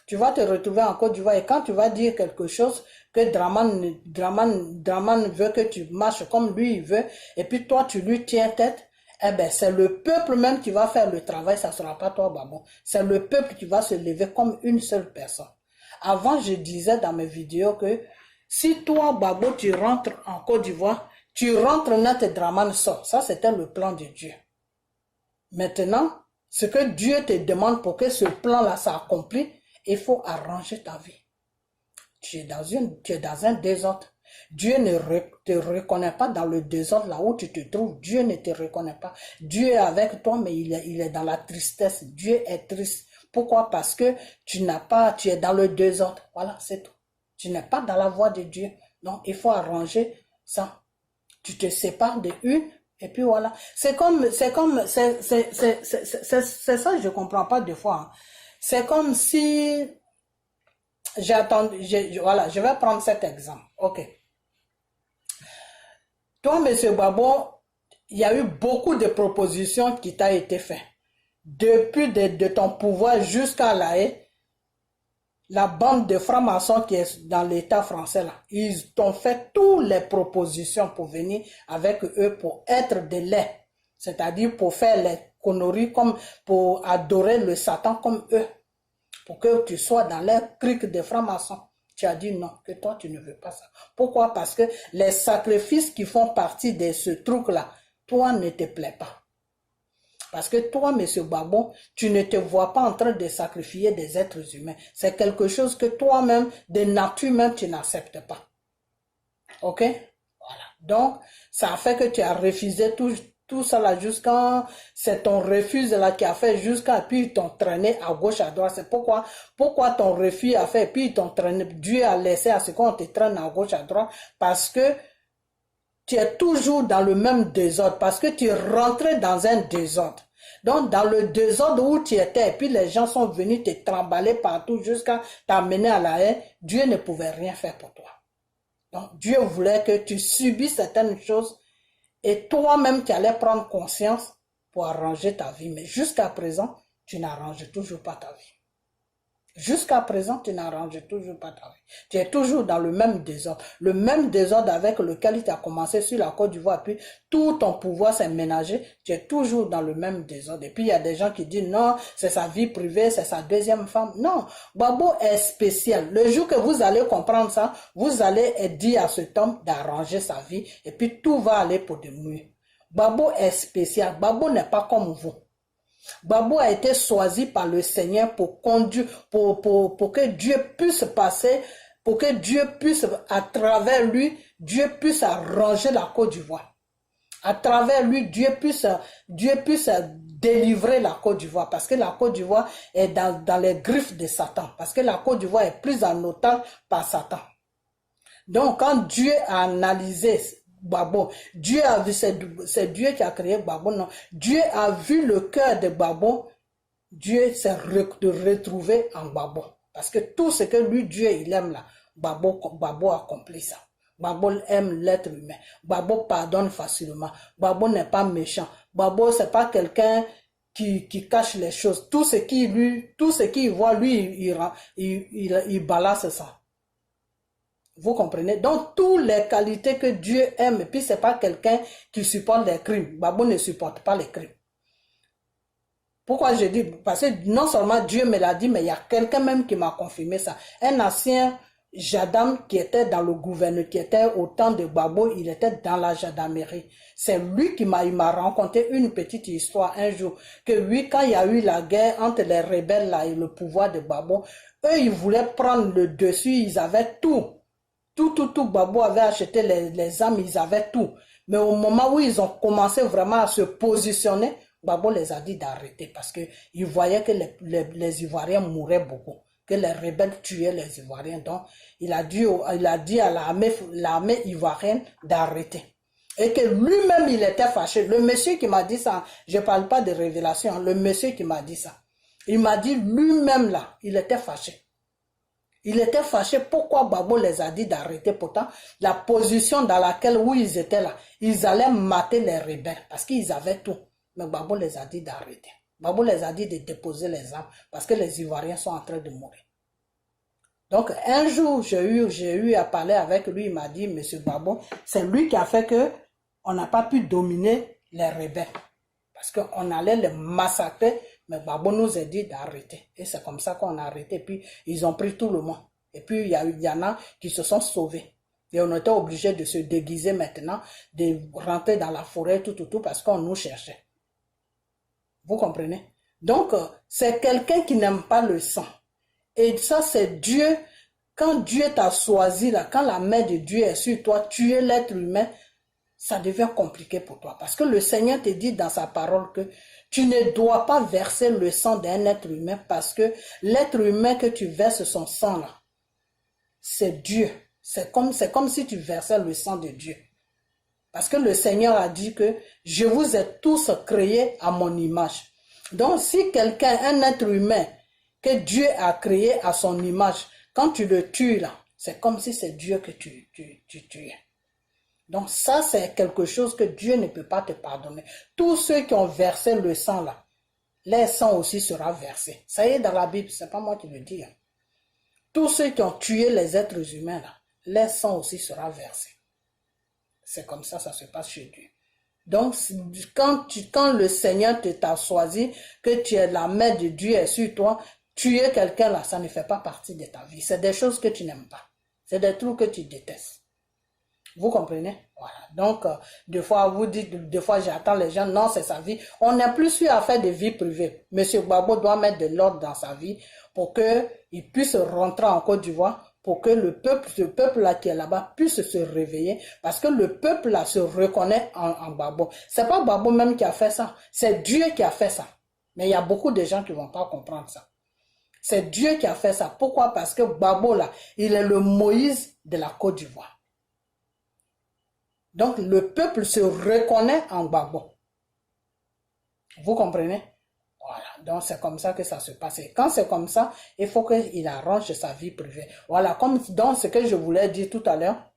Tu vas te retrouver en Côte d'Ivoire et quand tu vas dire quelque chose que Draman veut que tu marches comme lui il veut et puis toi tu lui tiens tête, eh ben c'est le peuple même qui va faire le travail, ça ne sera pas toi Babo. C'est le peuple qui va se lever comme une seule personne. Avant je disais dans mes vidéos que si toi Babo tu rentres en Côte d'Ivoire, tu rentres net et Draman sort. Ça c'était le plan de Dieu. Maintenant, ce que Dieu te demande pour que ce plan-là s'accomplisse, il faut arranger ta vie. Tu es dans un désordre. Dieu ne te reconnaît pas dans le désordre là où tu te trouves. Dieu ne te reconnaît pas. Dieu est avec toi, mais il est dans la tristesse. Dieu est triste. Pourquoi? Parce que tu es dans le désordre. Voilà, c'est tout. Tu n'es pas dans la voie de Dieu. Donc, il faut arranger ça. Tu te sépares de une. Et puis voilà. C'est ça, je comprends pas des fois. Hein. C'est comme si voilà, je vais prendre cet exemple. Ok. Toi, monsieur Babo, il y a eu beaucoup de propositions qui t'ont été faites. Depuis de ton pouvoir jusqu'à la bande de francs-maçons qui est dans l'État français, là, ils t'ont fait toutes les propositions pour venir avec eux pour être de lait. C'est-à-dire pour faire les conneries comme pour adorer le Satan comme eux. Pour que tu sois dans leur clique de francs-maçons. Tu as dit non, que toi tu ne veux pas ça. Pourquoi? Parce que les sacrifices qui font partie de ce truc-là, toi ne te plaît pas. Parce que toi, monsieur Babon, tu ne te vois pas en train de sacrifier des êtres humains. C'est quelque chose que toi-même, de nature même, tu n'acceptes pas. Ok? Voilà. Donc, ça a fait que tu as refusé tout ça là jusqu'à, c'est ton refus là qui a fait jusqu'à, puis ils t'ont traîné à gauche, à droite. C'est pourquoi ton refus a fait, puis ils t'ont traîné, Dieu a laissé à ce qu'on te traîne à gauche, à droite, parce que tu es toujours dans le même désordre, parce que tu es rentré dans un désordre. Donc, dans le désordre où tu étais, et puis les gens sont venus te trimballer partout jusqu'à t'amener à la haine, Dieu ne pouvait rien faire pour toi. Donc, Dieu voulait que tu subisses certaines choses et toi-même, tu allais prendre conscience pour arranger ta vie. Mais jusqu'à présent, tu n'arranges toujours pas ta vie. Jusqu'à présent, tu n'arranges toujours pas ta vie. Tu es toujours dans le même désordre. Le même désordre avec lequel tu as commencé sur la Côte d'Ivoire. Puis tout ton pouvoir s'est ménagé. Tu es toujours dans le même désordre. Et puis il y a des gens qui disent non, c'est sa vie privée, c'est sa deuxième femme. Non, Babo est spécial. Le jour que vous allez comprendre ça, vous allez dire à cet homme d'arranger sa vie. Et puis tout va aller pour de mieux. Babo est spécial. Babo n'est pas comme vous. Babo a été choisi par le Seigneur pour conduire, pour que Dieu puisse passer, pour que Dieu puisse, à travers lui, Dieu puisse arranger la Côte d'Ivoire. À travers lui, Dieu puisse délivrer la Côte d'Ivoire, parce que la Côte d'Ivoire est dans les griffes de Satan, parce que la Côte d'Ivoire est prise en otage par Satan. Donc, quand Dieu a analysé Babo, Dieu a vu, c'est Dieu qui a créé Babo, non. Dieu a vu le cœur de Babo, Dieu s'est retrouvé en Babo. Parce que tout ce que lui, Dieu, il aime là, Babo accomplit ça. Babo aime l'être humain. Babo pardonne facilement. Babo n'est pas méchant. Babo, c'est pas quelqu'un qui cache les choses. Tout ce qu'il voit, lui, il balance ça. Vous comprenez? Donc, toutes les qualités que Dieu aime, et puis c'est pas quelqu'un qui supporte les crimes. Babou ne supporte pas les crimes. Pourquoi je dis? Parce que non seulement Dieu me l'a dit, mais il y a quelqu'un même qui m'a confirmé ça. Un ancien gendarme qui était dans le gouvernement, qui était au temps de Gbagbo, il était dans la gendarmerie. C'est lui qui il m'a raconté une petite histoire un jour, que oui, quand il y a eu la guerre entre les rebelles là et le pouvoir de Gbagbo, eux, ils voulaient prendre le dessus, ils avaient tout. Tout, Gbagbo avait acheté les armes, ils avaient tout. Mais au moment où ils ont commencé vraiment à se positionner, Gbagbo les a dit d'arrêter parce qu'ils voyaient que les Ivoiriens mouraient beaucoup, que les rebelles tuaient les Ivoiriens. Donc, il a dit à l'armée ivoirienne d'arrêter. Et que lui-même, il était fâché. Le monsieur qui m'a dit ça, je ne parle pas de révélation, le monsieur qui m'a dit ça, il m'a dit lui-même là, il était fâché. Il était fâché pourquoi Gbagbo les a dit d'arrêter. Pourtant, la position dans laquelle où ils étaient là, ils allaient mater les rebelles parce qu'ils avaient tout. Mais Gbagbo les a dit d'arrêter. Gbagbo les a dit de déposer les armes parce que les Ivoiriens sont en train de mourir. Donc, un jour, j'ai eu à parler avec lui. Il m'a dit, Monsieur Gbagbo, c'est lui qui a fait que on n'a pas pu dominer les rebelles. Parce qu'on allait les massacrer. Mais Gbagbo nous a dit d'arrêter. Et c'est comme ça qu'on a arrêté. Puis, ils ont pris tout le monde. Et puis, il y en a qui se sont sauvés. Et on était obligé de se déguiser maintenant, de rentrer dans la forêt, tout, parce qu'on nous cherchait. Vous comprenez? Donc, c'est quelqu'un qui n'aime pas le sang. Et ça, c'est Dieu. Quand Dieu t'a choisi, là, quand la main de Dieu est sur toi, tuer l'être humain, ça devient compliqué pour toi. Parce que le Seigneur te dit dans sa parole que tu ne dois pas verser le sang d'un être humain parce que l'être humain que tu verses son sang là, c'est Dieu. C'est comme si tu versais le sang de Dieu. Parce que le Seigneur a dit que je vous ai tous créés à mon image. Donc si quelqu'un, un être humain que Dieu a créé à son image, quand tu le tues là, c'est comme si c'est Dieu que tu tues. Donc ça, c'est quelque chose que Dieu ne peut pas te pardonner. Tous ceux qui ont versé le sang là, leur sang aussi sera versé. Ça y est dans la Bible, c'est pas moi qui le dis. Tous ceux qui ont tué les êtres humains là, leur sang aussi sera versé. C'est comme ça se passe chez Dieu. Donc, quand le Seigneur t'a choisi, que tu es la main de Dieu est sur toi, tuer quelqu'un là, ça ne fait pas partie de ta vie. C'est des choses que tu n'aimes pas. C'est des trucs que tu détestes. Vous comprenez? Voilà. Donc, des fois, vous dites, des fois, j'attends les gens, non, c'est sa vie. On n'est plus sûr à faire de vie privée. Monsieur Gbagbo doit mettre de l'ordre dans sa vie pour qu'il puisse rentrer en Côte d'Ivoire, pour que le peuple, ce peuple-là qui est là-bas, puisse se réveiller, parce que le peuple-là se reconnaît en Gbagbo. C'est pas Gbagbo même qui a fait ça, c'est Dieu qui a fait ça. Mais il y a beaucoup de gens qui ne vont pas comprendre ça. C'est Dieu qui a fait ça. Pourquoi? Parce que Gbagbo, là, il est le Moïse de la Côte d'Ivoire. Donc, le peuple se reconnaît en Gbagbo. Vous comprenez? Voilà. Donc, c'est comme ça que ça se passe. Et quand c'est comme ça, il faut qu'il arrange sa vie privée. Voilà. Comme dans ce que je voulais dire tout à l'heure,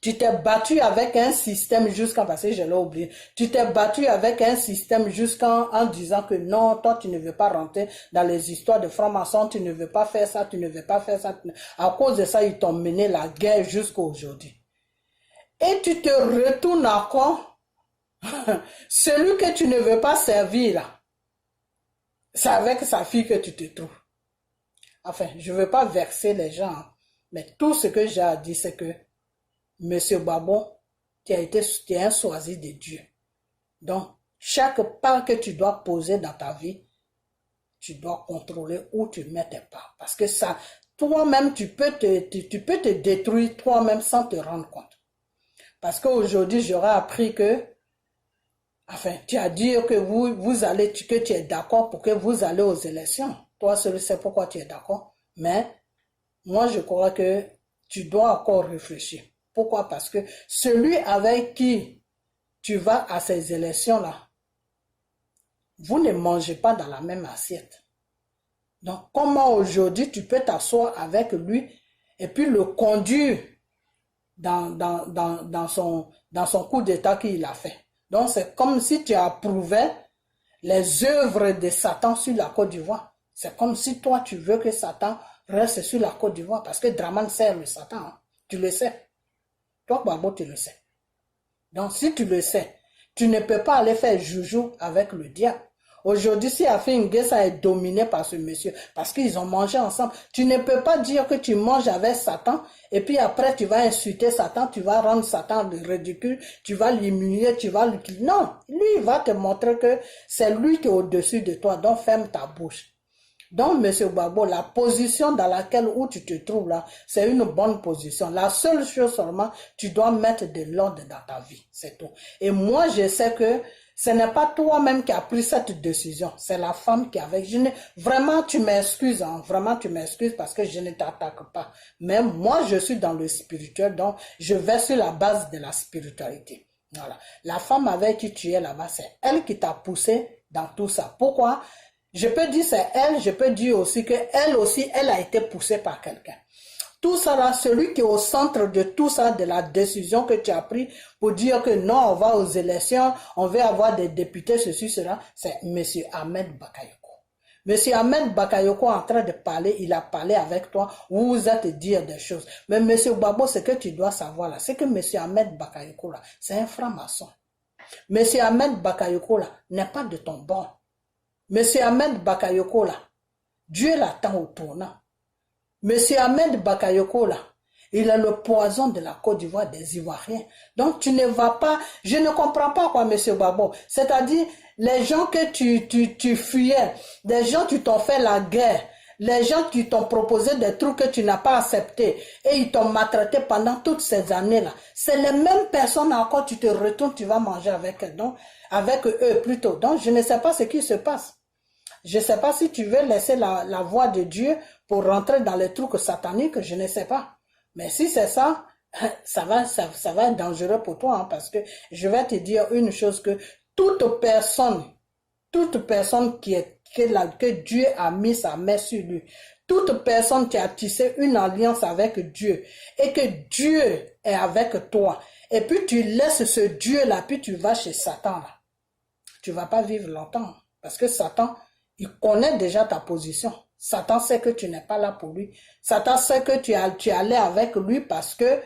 tu t'es battu avec un système jusqu'en passé, je l'ai oublié. Tu t'es battu avec un système jusqu'en disant que non, toi, tu ne veux pas rentrer dans les histoires de francs-maçons, tu ne veux pas faire ça, tu ne veux pas faire ça. À cause de ça, ils t'ont mené la guerre jusqu'à aujourd'hui. Et tu te retournes encore, celui que tu ne veux pas servir là, c'est avec sa fille que tu te trouves. Enfin, je ne veux pas verser les gens, mais tout ce que j'ai à dire, c'est que Monsieur Gbagbo, tu es un choisi de Dieu. Donc, chaque pas que tu dois poser dans ta vie, tu dois contrôler où tu mets tes pas. Parce que ça, toi-même, tu peux te détruire toi-même sans te rendre compte. Parce qu'aujourd'hui, j'aurais appris que, enfin, tu as dit que que tu es d'accord pour que vous allez aux élections. Toi, seul sais pourquoi tu es d'accord. Mais, moi, je crois que tu dois encore réfléchir. Pourquoi? Parce que celui avec qui tu vas à ces élections-là, vous ne mangez pas dans la même assiette. Donc, comment aujourd'hui tu peux t'asseoir avec lui et puis le conduire dans son coup d'état qu'il a fait. Donc, c'est comme si tu approuvais les œuvres de Satan sur la Côte d'Ivoire. C'est comme si toi, tu veux que Satan reste sur la Côte d'Ivoire, parce que Draman sert le Satan. Hein. Tu le sais. Toi, Babo, tu le sais. Donc, si tu le sais, tu ne peux pas aller faire joujou avec le diable. Aujourd'hui, si Afin-N'Guessa est dominé par ce monsieur, parce qu'ils ont mangé ensemble, tu ne peux pas dire que tu manges avec Satan, et puis après tu vas insulter Satan, tu vas rendre Satan ridicule, tu vas l'humilier, tu vas le... Non, lui, il va te montrer que c'est lui qui est au-dessus de toi, donc ferme ta bouche. Donc, monsieur Babo, la position dans laquelle où tu te trouves là, c'est une bonne position. La seule chose seulement, tu dois mettre de l'ordre dans ta vie, c'est tout. Et moi, je sais que ce n'est pas toi-même qui as pris cette décision, c'est la femme qui avait. Vraiment, tu m'excuses, hein, vraiment, tu m'excuses parce que je ne t'attaque pas. Mais moi, je suis dans le spirituel, donc je vais sur la base de la spiritualité. Voilà. La femme avec qui tu es là-bas, c'est elle qui t'a poussé dans tout ça. Pourquoi? Je peux dire c'est elle, je peux dire aussi que elle aussi, elle a été poussée par quelqu'un. Tout ça là, celui qui est au centre de tout ça, de la décision que tu as prise pour dire que non, on va aux élections, on veut avoir des députés, ceci, cela, c'est M. Ahmed Bakayoko. M. Ahmed Bakayoko est en train de parler, il a parlé avec toi, vous êtes dire des choses. Mais M. Babo, ce que tu dois savoir là, c'est que M. Ahmed Bakayoko là, c'est un franc-maçon. M. Ahmed Bakayoko là, n'est pas de ton bord. Monsieur Ahmed Bakayoko là, Dieu l'attend au tournant. Monsieur Ahmed Bakayoko là, il a le poison de la Côte d'Ivoire des Ivoiriens. Donc tu ne vas pas, je ne comprends pas quoi monsieur Babo. C'est-à-dire les gens que tu fuyais, les gens qui t'ont fait la guerre, les gens qui t'ont proposé des trucs que tu n'as pas acceptés et ils t'ont maltraité pendant toutes ces années-là. C'est les mêmes personnes encore, tu te retournes, tu vas manger avec eux, donc, avec eux plutôt. Donc je ne sais pas ce qui se passe. Je ne sais pas si tu veux laisser la voix de Dieu pour rentrer dans les trucs sataniques, je ne sais pas. Mais si c'est ça, ça va être dangereux pour toi, hein, parce que je vais te dire une chose que toute personne que Dieu a mis sa main sur lui, toute personne qui a tissé une alliance avec Dieu et que Dieu est avec toi, et puis tu laisses ce Dieu-là, puis tu vas chez Satan, là, tu ne vas pas vivre longtemps, parce que Satan, il connaît déjà ta position. Satan sait que tu n'es pas là pour lui. Satan sait que tu allais avec lui parce que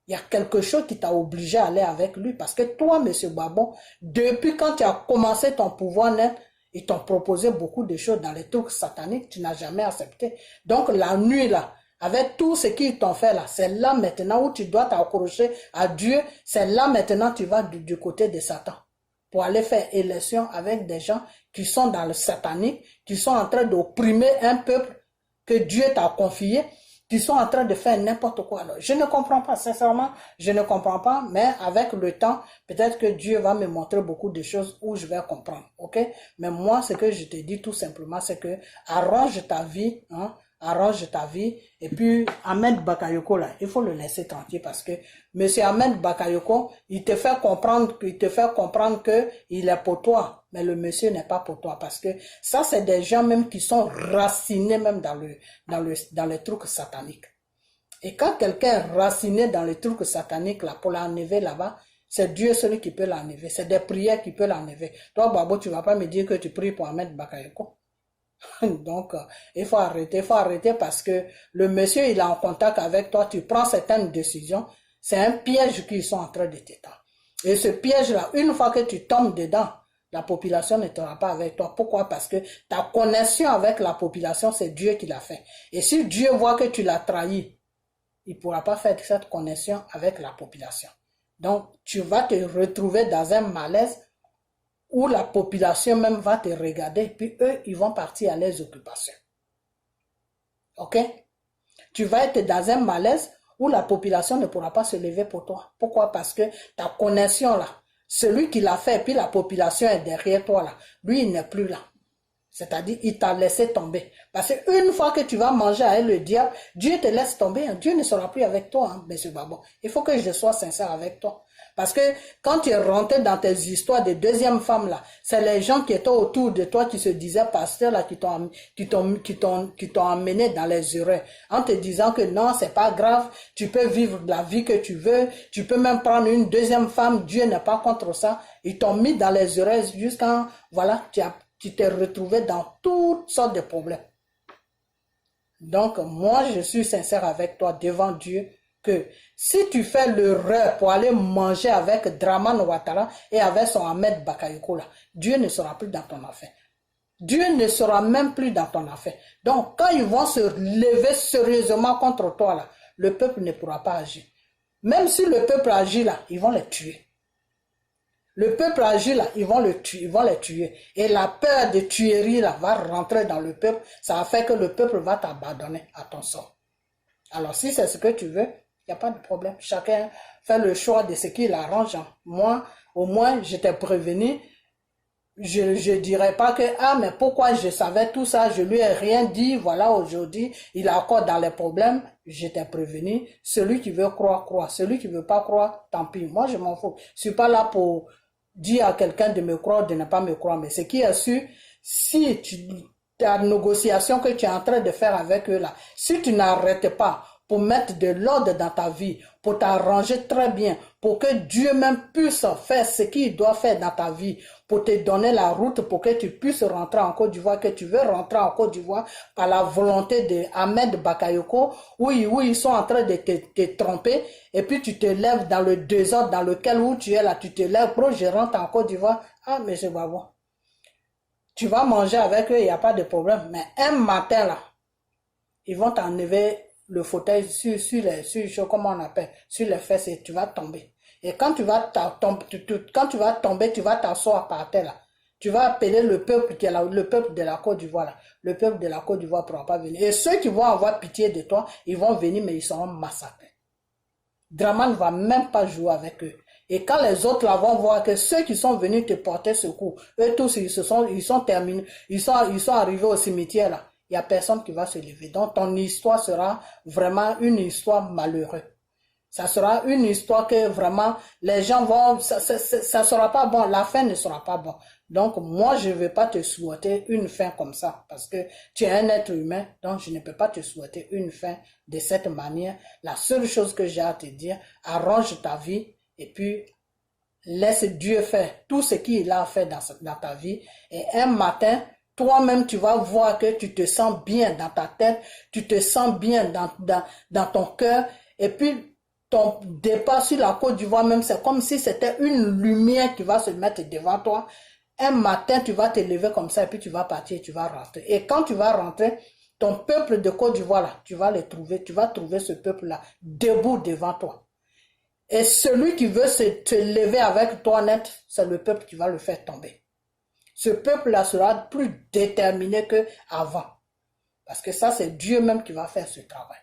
il y a quelque chose qui t'a obligé à aller avec lui. Parce que toi, monsieur Babon, depuis quand tu as commencé ton pouvoir net, ils t'ont proposé beaucoup de choses dans les trucs sataniques, tu n'as jamais accepté. Donc la nuit là, avec tout ce qu'ils t'ont fait là, c'est là maintenant où tu dois t'accrocher à Dieu, c'est là maintenant tu vas du côté de Satan. Pour aller faire élection avec des gens qui sont dans le satanique, qui sont en train d'opprimer un peuple que Dieu t'a confié, qui sont en train de faire n'importe quoi. Alors, je ne comprends pas, sincèrement, je ne comprends pas, mais avec le temps, peut-être que Dieu va me montrer beaucoup de choses où je vais comprendre, ok? Mais moi, ce que je te dis tout simplement, c'est que arrange ta vie, hein, arrange ta vie, et puis Ahmed Bakayoko là, il faut le laisser tranquille parce que monsieur Ahmed Bakayoko, il te fait comprendre que il est pour toi, mais le monsieur n'est pas pour toi parce que ça c'est des gens même qui sont racinés même dans les trucs sataniques. Et quand quelqu'un est raciné dans les trucs sataniques là, pour l'enlever là-bas, c'est Dieu celui qui peut l'enlever, c'est des prières qui peut l'enlever. Toi Babo, tu vas pas me dire que tu pries pour Ahmed Bakayoko. Donc, il faut arrêter parce que le monsieur, il est en contact avec toi, tu prends certaines décisions, c'est un piège qu'ils sont en train de t'étendre. Et ce piège-là, une fois que tu tombes dedans, la population ne sera pas avec toi. Pourquoi? Parce que ta connexion avec la population, c'est Dieu qui l'a fait. Et si Dieu voit que tu l'as trahi, il ne pourra pas faire cette connexion avec la population. Donc, tu vas te retrouver dans un malaise où la population même va te regarder, puis eux, ils vont partir à leurs occupations. Ok? Tu vas être dans un malaise où la population ne pourra pas se lever pour toi. Pourquoi? Parce que ta connexion là, celui qui l'a fait, puis la population est derrière toi là, lui, il n'est plus là. C'est-à-dire, il t'a laissé tomber. Parce qu'une fois que tu vas manger avec le diable, Dieu te laisse tomber. Dieu ne sera plus avec toi, hein, monsieur Babon. Il faut que je sois sincère avec toi. Parce que quand tu es rentré dans tes histoires de deuxième femme là, c'est les gens qui étaient autour de toi qui se disaient pasteur là, qui t'ont amené dans les erreurs. En te disant que non, c'est pas grave, tu peux vivre la vie que tu veux, tu peux même prendre une deuxième femme, Dieu n'est pas contre ça. Ils t'ont mis dans les erreurs jusqu'à, voilà, tu t'es retrouvé dans toutes sortes de problèmes. Donc, moi, je suis sincère avec toi devant Dieu que si tu fais l'erreur pour aller manger avec Draman Ouattara et avec son Ahmed Bakayoko là, Dieu ne sera plus dans ton affaire. Dieu ne sera même plus dans ton affaire. Donc, quand ils vont se lever sérieusement contre toi là, le peuple ne pourra pas agir. Même si le peuple agit là, ils vont les tuer. Le peuple agit là, ils vont les tuer. Et la peur de tuerie là va rentrer dans le peuple. Ça va faire que le peuple va t'abandonner à ton sort. Alors si c'est ce que tu veux, il n'y a pas de problème. Chacun fait le choix de ce qui l'arrange. Moi, au moins, je t'ai prévenu. Je ne dirais pas que, ah, mais pourquoi je savais tout ça, je lui ai rien dit, voilà, aujourd'hui, il est encore dans les problèmes. Je t'ai prévenu. Celui qui veut croire, croit. Celui qui ne veut pas croire, tant pis. Moi, je m'en fous. Je ne suis pas là pour dire à quelqu'un de me croire, de ne pas me croire. Mais ce qui est sûr, si ta négociation que tu es en train de faire avec eux là, si tu n'arrêtes pas pour mettre de l'ordre dans ta vie, pour t'arranger très bien, pour que Dieu même puisse faire ce qu'il doit faire dans ta vie, pour te donner la route, pour que tu puisses rentrer en Côte d'Ivoire, que tu veux rentrer en Côte d'Ivoire par la volonté de Ahmed Bakayoko, où ils sont en train de te tromper, et puis tu te lèves dans le désordre dans lequel où tu es là, tu te lèves, pro, je rentre en Côte d'Ivoire, ah, mais c'est pas bon. Tu vas manger avec eux, il n'y a pas de problème, mais un matin là, ils vont t'enlever le fauteuil sur comment on appelle, sur les fesses et tu vas tomber. Et quand tu vas tomber, tu vas t'asseoir par terre là. Tu vas appeler le peuple qui est là, le peuple de la Côte d'Ivoire là. Le peuple de la Côte d'Ivoire ne pourra pas venir. Et ceux qui vont avoir pitié de toi, ils vont venir mais ils seront massacrés. Draman ne va même pas jouer avec eux. Et quand les autres là vont voir que ceux qui sont venus te porter secours, eux tous ils sont terminés, ils sont arrivés au cimetière là. Il n'y a personne qui va se lever. Donc, ton histoire sera vraiment une histoire malheureuse. Ça sera une histoire que vraiment, les gens vont... Ça sera pas bon. La fin ne sera pas bon. Donc, moi, je ne vais pas te souhaiter une fin comme ça. Parce que tu es un être humain. Donc, je ne peux pas te souhaiter une fin de cette manière. La seule chose que j'ai à te dire, arrange ta vie. Et puis, laisse Dieu faire tout ce qu'il a fait dans ta vie. Et un matin... Toi-même, tu vas voir que tu te sens bien dans ta tête, tu te sens bien dans ton cœur. Et puis, ton départ sur la Côte d'Ivoire même, c'est comme si c'était une lumière qui va se mettre devant toi. Un matin, tu vas te lever comme ça et puis tu vas partir, tu vas rentrer. Et quand tu vas rentrer, ton peuple de Côte d'Ivoire, là, tu vas le trouver, tu vas trouver ce peuple-là debout devant toi. Et celui qui veut te lever avec toi net, c'est le peuple qui va le faire tomber. Ce peuple-là sera plus déterminé qu'avant. Parce que ça, c'est Dieu même qui va faire ce travail.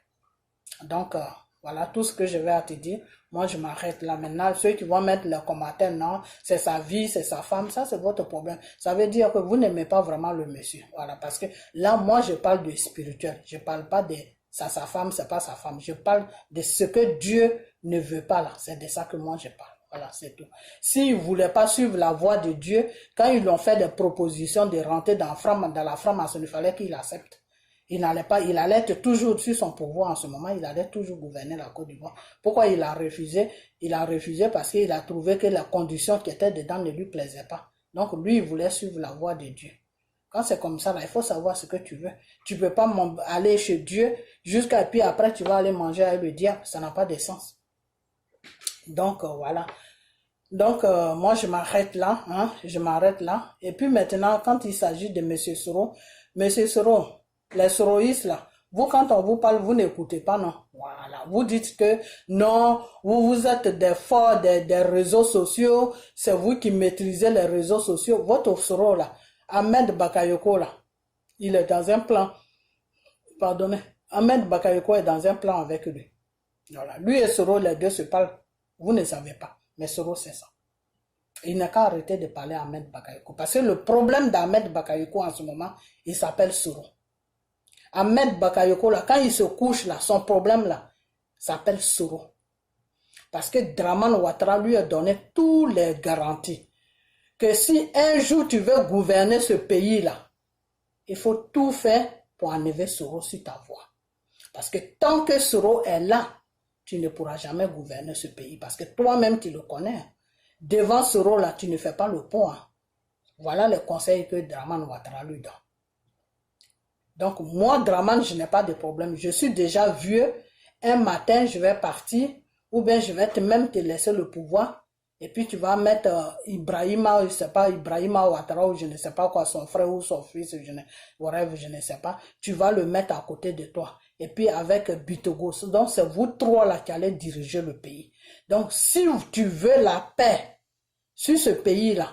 Donc, voilà tout ce que je vais à te dire. Moi, je m'arrête là maintenant. Ceux qui vont mettre les commentaires, non, c'est sa vie, c'est sa femme, ça, c'est votre problème. Ça veut dire que vous n'aimez pas vraiment le monsieur. Voilà, parce que là, moi, je parle de spirituel. Je parle pas de ça, sa femme, c'est pas sa femme. Je parle de ce que Dieu ne veut pas là. C'est de ça que moi, je parle. Voilà, c'est tout. S'ils ne voulaient pas suivre la voie de Dieu, quand ils lui ont fait des propositions de rentrer dans la franc-maçonnerie, il fallait qu'il accepte. Il allait être toujours sur son pouvoir en ce moment, il allait toujours gouverner la Côte d'Ivoire. Pourquoi il a refusé? Il a refusé parce qu'il a trouvé que la condition qui était dedans ne lui plaisait pas. Donc lui, il voulait suivre la voie de Dieu. Quand c'est comme ça, là, il faut savoir ce que tu veux. Tu ne peux pas aller chez Dieu jusqu'à puis après tu vas aller manger avec le diable. Ça n'a pas de sens. Donc, voilà. Donc, moi, je m'arrête là. Hein, je m'arrête là. Et puis maintenant, quand il s'agit de M. Soro, les soroïstes, là, vous, quand on vous parle, vous n'écoutez pas, non. Voilà. Vous dites que non, vous êtes des forts des réseaux sociaux. C'est vous qui maîtrisez les réseaux sociaux. Votre Soro, là, Ahmed Bakayoko, là, il est dans un plan. Pardonnez. Ahmed Bakayoko est dans un plan avec lui. Voilà. Lui et Soro, les deux se parlent. Vous ne savez pas, mais Soro c'est ça. Il n'a qu'à arrêter de parler à Ahmed Bakayoko. Parce que le problème d'Ahmed Bakayoko en ce moment, il s'appelle Soro. Ahmed Bakayoko, là, quand il se couche, là, son problème, là, s'appelle Soro. Parce que Draman Ouattara lui a donné toutes les garanties. Que si un jour tu veux gouverner ce pays-là, il faut tout faire pour enlever Soro sur ta voie. Parce que tant que Soro est là, tu ne pourras jamais gouverner ce pays. Parce que toi-même, tu le connais. Devant Soro-là, tu ne fais pas le pont. Voilà les conseils que Draman Ouattara lui donne. Donc, moi, Draman, je n'ai pas de problème. Je suis déjà vieux. Un matin, je vais partir. Ou bien, je vais même te laisser le pouvoir. Et puis, tu vas mettre Ibrahima, je ne sais pas, Ibrahima Ouattara, ou je ne sais pas quoi, son frère ou son fils, je ne sais pas. Tu vas le mettre à côté de toi. Et puis, avec Bitogo. Donc, c'est vous trois là qui allez diriger le pays. Donc, si tu veux la paix sur ce pays-là,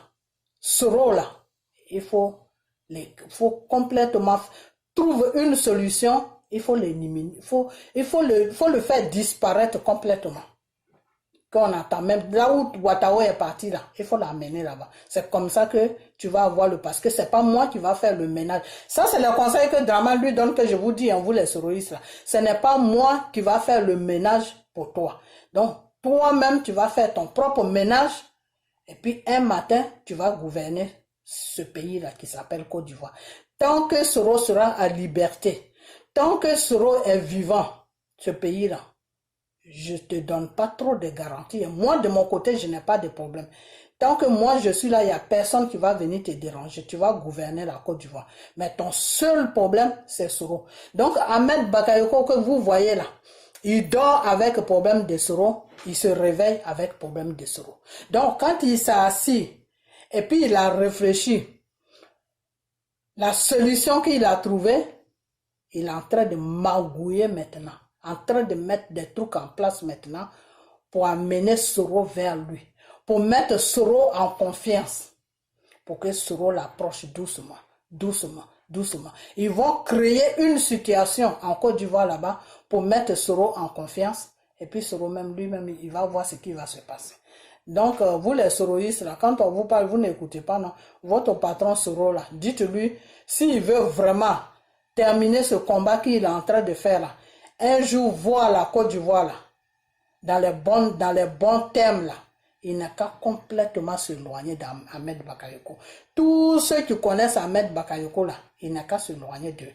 Soro-là, il faut complètement trouver une solution, il faut l'éliminer, il faut le faire disparaître complètement. Quand on attend, même là où Ouattara est parti là, il faut l'amener là-bas. C'est comme ça que tu vas avoir parce que c'est pas moi qui va faire le ménage. Ça, c'est le conseil que Draman lui donne, que je vous dis, vous les soroïstes là. Ce n'est pas moi qui va faire le ménage pour toi. Donc, toi-même, tu vas faire ton propre ménage. Et puis, un matin, tu vas gouverner ce pays-là qui s'appelle Côte d'Ivoire. Tant que Soro sera à liberté, tant que Soro est vivant, ce pays-là, je ne te donne pas trop de garanties. Moi, de mon côté, je n'ai pas de problème. Tant que moi, je suis là, il n'y a personne qui va venir te déranger. Tu vas gouverner la Côte d'Ivoire. Mais ton seul problème, c'est Soro. Donc, Ahmed Bakayoko, que vous voyez là, il dort avec problème de Soro, il se réveille avec problème de Soro. Donc, quand il s'est assis, et puis il a réfléchi, la solution qu'il a trouvée, il est en train de magouiller maintenant, en train de mettre des trucs en place maintenant pour amener Soro vers lui, pour mettre Soro en confiance, pour que Soro l'approche doucement, doucement, doucement. Ils vont créer une situation en Côte d'Ivoire là-bas pour mettre Soro en confiance, et puis Soro même lui-même, il va voir ce qui va se passer. Donc, vous les soroïstes, là, quand on vous parle, vous n'écoutez pas, non. Votre patron Soro, là, dites-lui, s'il veut vraiment terminer ce combat qu'il est en train de faire, là, un jour voir la Côte d'Ivoire, là, dans les bons termes, là, il n'a qu'à complètement s'éloigner d'Ahmed Bakayoko. Tous ceux qui connaissent Ahmed Bakayoko, là, il n'a qu'à s'éloigner d'eux.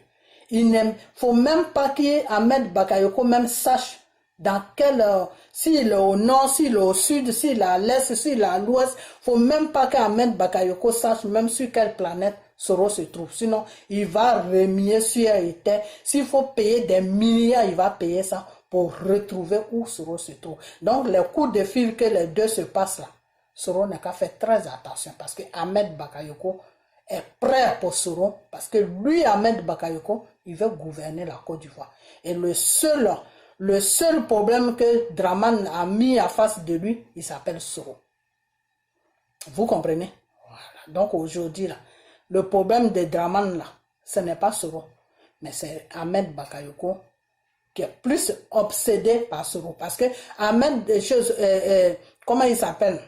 Il ne faut même pas qu'Ahmed Bakayoko même sache dans quel, s'il est au nord, s'il est au sud, s'il est à l'est, s'il est à l'ouest. Il ne faut même pas qu'Ahmed Bakayoko sache même sur quelle planète Soro se trouve. Sinon, il va remuer sur et terre. S'il faut payer des milliards, il va payer ça pour retrouver où Soro se trouve. Donc, les coups de fil que les deux se passent là, Soro n'a qu'à faire très attention parce que Ahmed Bakayoko est prêt pour Soro parce que lui, Ahmed Bakayoko, il veut gouverner la Côte d'Ivoire. Et le seul problème que Draman a mis à face de lui, il s'appelle Soro. Vous comprenez? Voilà. Donc aujourd'hui, là, le problème de Draman, là, ce n'est pas Soro, mais c'est Ahmed Bakayoko qui est plus obsédé par Soro. Parce que Ahmed, comment il s'appelle?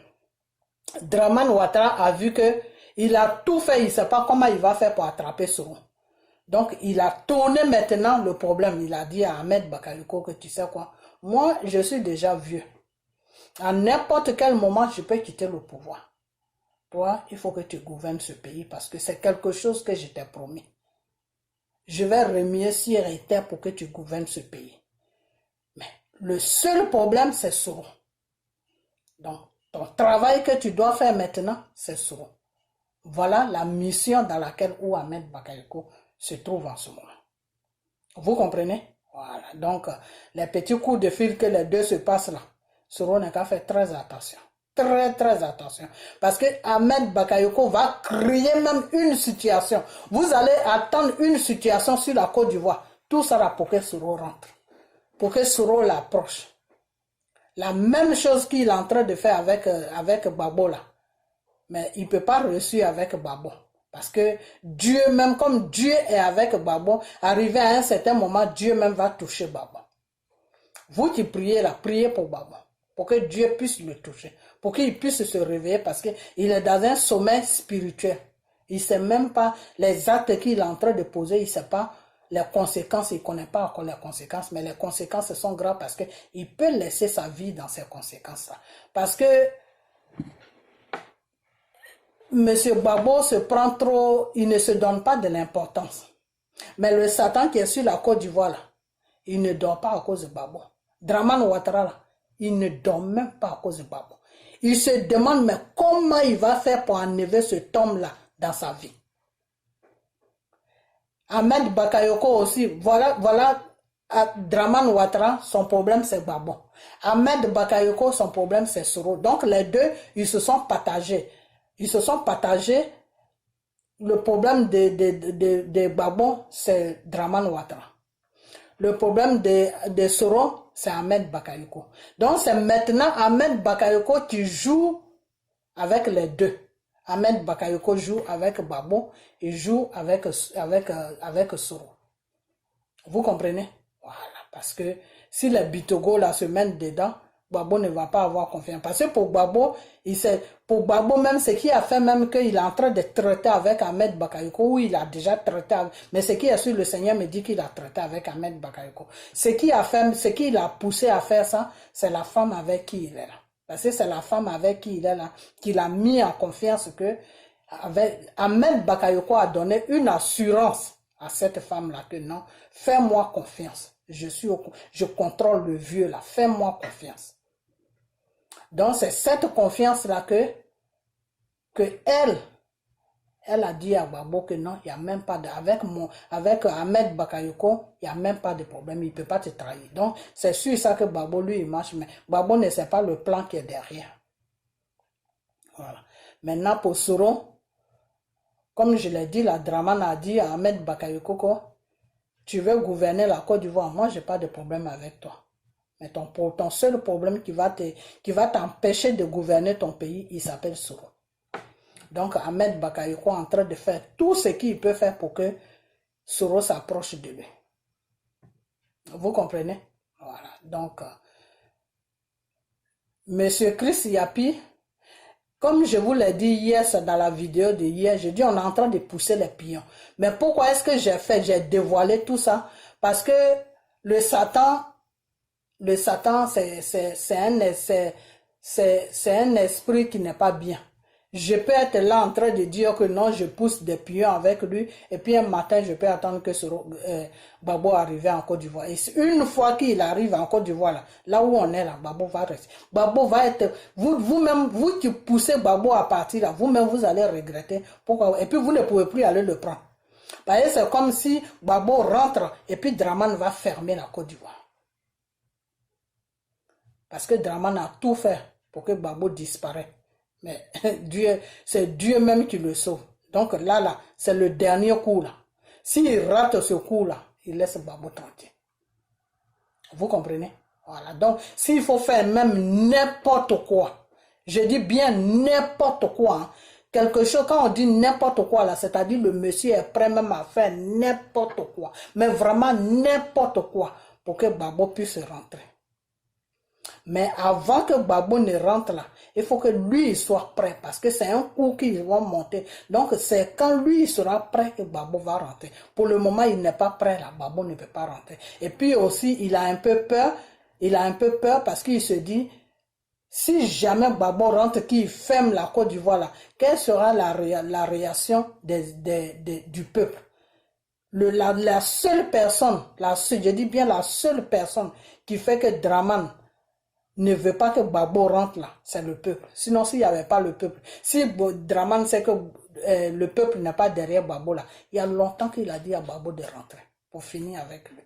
Draman Ouattara a vu que il a tout fait, il ne sait pas comment il va faire pour attraper Soro. Donc, il a tourné maintenant le problème. Il a dit à Ahmed Bakayoko que tu sais quoi, moi, je suis déjà vieux. À n'importe quel moment, je peux quitter le pouvoir. Toi, il faut que tu gouvernes ce pays parce que c'est quelque chose que je t'ai promis. Je vais remuer ciel et terre pour que tu gouvernes ce pays. Mais le seul problème, c'est Soro. Donc, ton travail que tu dois faire maintenant, c'est Soro. Voilà la mission dans laquelle Ahmed Bakayoko se trouve en ce moment. Vous comprenez? Voilà. Donc, les petits coups de fil que les deux se passent là, Soro n'a qu'à faire très attention. Très, très attention. Parce que Ahmed Bakayoko va créer même une situation. Vous allez attendre une situation sur la Côte d'Ivoire. Tout ça là pour que Soro rentre. Pour que Soro l'approche. La même chose qu'il est en train de faire avec Babo là. Mais il ne peut pas réussir avec Babo. Parce que Dieu, même comme Dieu est avec Babo, arrivé à un certain moment, Dieu même va toucher Babo. Vous qui priez là, priez pour Babo. Pour que Dieu puisse le toucher. Pour qu'il puisse se réveiller parce qu'il est dans un sommeil spirituel. Il ne sait même pas les actes qu'il est en train de poser. Il ne sait pas les conséquences, il ne connaît pas encore les conséquences, mais les conséquences sont graves parce qu'il peut laisser sa vie dans ces conséquences-là. Parce que M. Gbagbo se prend trop, il ne se donne pas de l'importance. Mais le Satan qui est sur la Côte d'Ivoire, là, il ne dort pas à cause de Gbagbo. Dramane Ouattara, là, il ne dort même pas à cause de Gbagbo. Il se demande mais comment il va faire pour enlever ce homme-là dans sa vie. Ahmed Bakayoko aussi, voilà Dramane Ouattara, son problème c'est Gbagbo. Ahmed Bakayoko, son problème c'est Soro. Donc les deux, ils se sont partagés. Ils se sont partagés. Le problème de Gbagbo, c'est Dramane Ouattara. Le problème de Soro, c'est Ahmed Bakayoko. Donc c'est maintenant Ahmed Bakayoko qui joue avec les deux. Ahmed Bakayoko joue avec Gbagbo et joue avec Soro. Vous comprenez? Voilà, parce que si les Bitogo là se mettent dedans, Gbagbo ne va pas avoir confiance. Parce que pour Gbagbo, même ce qui a fait même qu'il est en train de traiter avec Ahmed Bakayoko, ou il a déjà traité avec, mais ce qui est sûr, le Seigneur me dit qu'il a traité avec Ahmed Bakayoko. Ce qui l'a poussé à faire ça, c'est la femme avec qui il est là. Parce que c'est la femme avec qui il est là, qui l'a mis en confiance que Ahmed Bakayoko a donné une assurance à cette femme-là que non, fais-moi confiance. Je contrôle le vieux là, fais-moi confiance. Donc c'est cette confiance-là que elle a dit à Gbagbo que non, il n'y a même pas de, avec Ahmed Bakayoko, il n'y a même pas de problème, il ne peut pas te trahir. Donc c'est sûr ça que Gbagbo lui il marche, mais Gbagbo ne sait pas le plan qui est derrière. Voilà. Maintenant pour Soro, comme je l'ai dit, la Dramane a dit à Ahmed Bakayoko que tu veux gouverner la Côte d'Ivoire, moi je n'ai pas de problème avec toi. Mais ton seul problème qui va t'empêcher de gouverner ton pays, il s'appelle Soro. Donc Ahmed Bakayoko est en train de faire tout ce qu'il peut faire pour que Soro s'approche de lui. Vous comprenez? Voilà. Donc, Monsieur Chris Yapi, comme je vous l'ai dit hier, c'est dans la vidéo de hier, je dis on est en train de pousser les pions. Mais pourquoi est-ce que j'ai dévoilé tout ça? Parce que le Satan, c'est un esprit qui n'est pas bien. Je peux être là en train de dire que non, je pousse des pions avec lui, et puis un matin, je peux attendre que Gbagbo arrive en Côte d'Ivoire. Et une fois qu'il arrive en Côte d'Ivoire, là où on est là, Gbagbo va rester. Gbagbo va être, vous-même, vous qui poussez Gbagbo à partir là, vous-même, vous allez regretter. Pourquoi? Et puis vous ne pouvez plus aller le prendre. Parce que c'est comme si Gbagbo rentre, et puis Dramane va fermer la Côte d'Ivoire. Parce que Dramane a tout fait pour que Gbagbo disparaisse. Mais c'est Dieu même qui le sauve. Donc là, c'est le dernier coup là. S'il rate ce coup là, il laisse Gbagbo tranquille. Vous comprenez? Voilà. Donc, s'il faut faire même n'importe quoi, je dis bien n'importe quoi, hein, quelque chose, quand on dit n'importe quoi là, c'est-à-dire le monsieur est prêt même à faire n'importe quoi. Mais vraiment n'importe quoi pour que Gbagbo puisse rentrer. Mais avant que Gbagbo ne rentre là, il faut que lui soit prêt parce que c'est un coup qu'ils vont monter. Donc c'est quand lui sera prêt que Gbagbo va rentrer. Pour le moment, il n'est pas prêt là, Gbagbo ne peut pas rentrer. Et puis aussi, il a un peu peur parce qu'il se dit, si jamais Gbagbo rentre, qu'il ferme la Côte d'Ivoire là, quelle sera la réaction du peuple? La seule personne, je dis bien la seule personne qui fait que Dramane ne veut pas que Gbagbo rentre là, c'est le peuple. Sinon, s'il n'y avait pas le peuple, si Dramane sait que le peuple n'est pas derrière Gbagbo là, il y a longtemps qu'il a dit à Gbagbo de rentrer pour finir avec lui.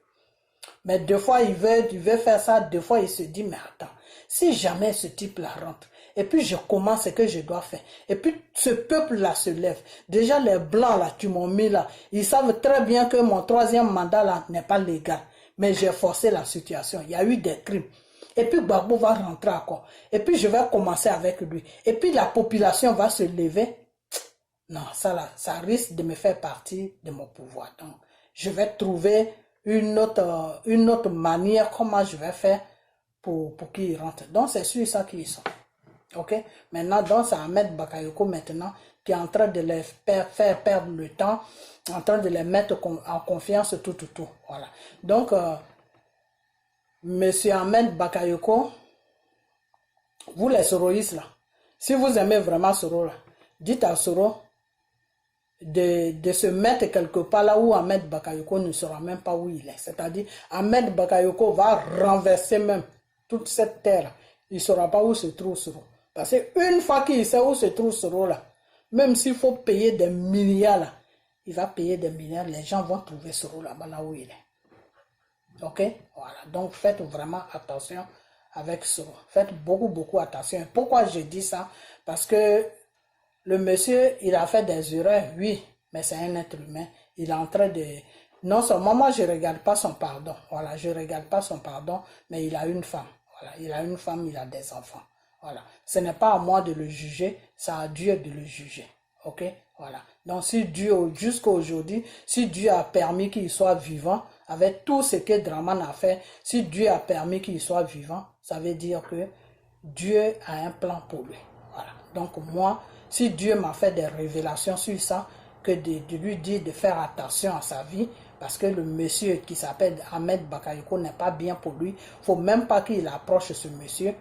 Mais deux fois, il veut faire ça, deux fois, il se dit, mais attends, si jamais ce type-là rentre, et puis je commence ce que je dois faire, et puis ce peuple-là se lève. Déjà, les Blancs là, tu m'as mis là, ils savent très bien que mon troisième mandat là n'est pas légal, mais j'ai forcé la situation, il y a eu des crimes. Et puis Gbagbo va rentrer encore. Et puis je vais commencer avec lui. Et puis la population va se lever. Non, ça risque de me faire partie de mon pouvoir. Donc, je vais trouver une autre manière comment je vais faire pour qu'ils rentrent. Donc, c'est sur ça qu'ils sont. Ok? Maintenant, donc, c'est Ahmed Bakayoko maintenant qui est en train de les faire perdre le temps, en train de les mettre en confiance, tout. Voilà. Donc, Monsieur Ahmed Bakayoko, vous les soroïstes là, si vous aimez vraiment Soro là, dites à Soro de se mettre quelque part là où Ahmed Bakayoko ne saura même pas où il est. C'est-à-dire, Ahmed Bakayoko va renverser même toute cette terre. Il ne saura pas où se trouve Soro. Parce qu'une fois qu'il sait où se trouve Soro là, même s'il faut payer des milliards là, il va payer des milliards, les gens vont trouver Soro là-bas là où il est. Ok? Voilà. Donc faites vraiment attention avec Soro. Faites beaucoup attention. Pourquoi je dis ça? Parce que le monsieur, il a fait des erreurs, oui, mais c'est un être humain. Il est en train de... Non seulement moi, je ne regarde pas son pardon. Voilà, je ne regarde pas son pardon, mais il a une femme. Voilà, il a une femme, il a des enfants. Voilà, ce n'est pas à moi de le juger, c'est à Dieu de le juger. Ok? Voilà. Donc, si Dieu, jusqu'à aujourd'hui, si Dieu a permis qu'il soit vivant, avec tout ce que Draman a fait, si Dieu a permis qu'il soit vivant, ça veut dire que Dieu a un plan pour lui. Voilà. Donc, moi, si Dieu m'a fait des révélations sur ça, que de lui dire de faire attention à sa vie, parce que le monsieur qui s'appelle Ahmed Bakayoko n'est pas bien pour lui, il ne faut même pas qu'il approche ce monsieur,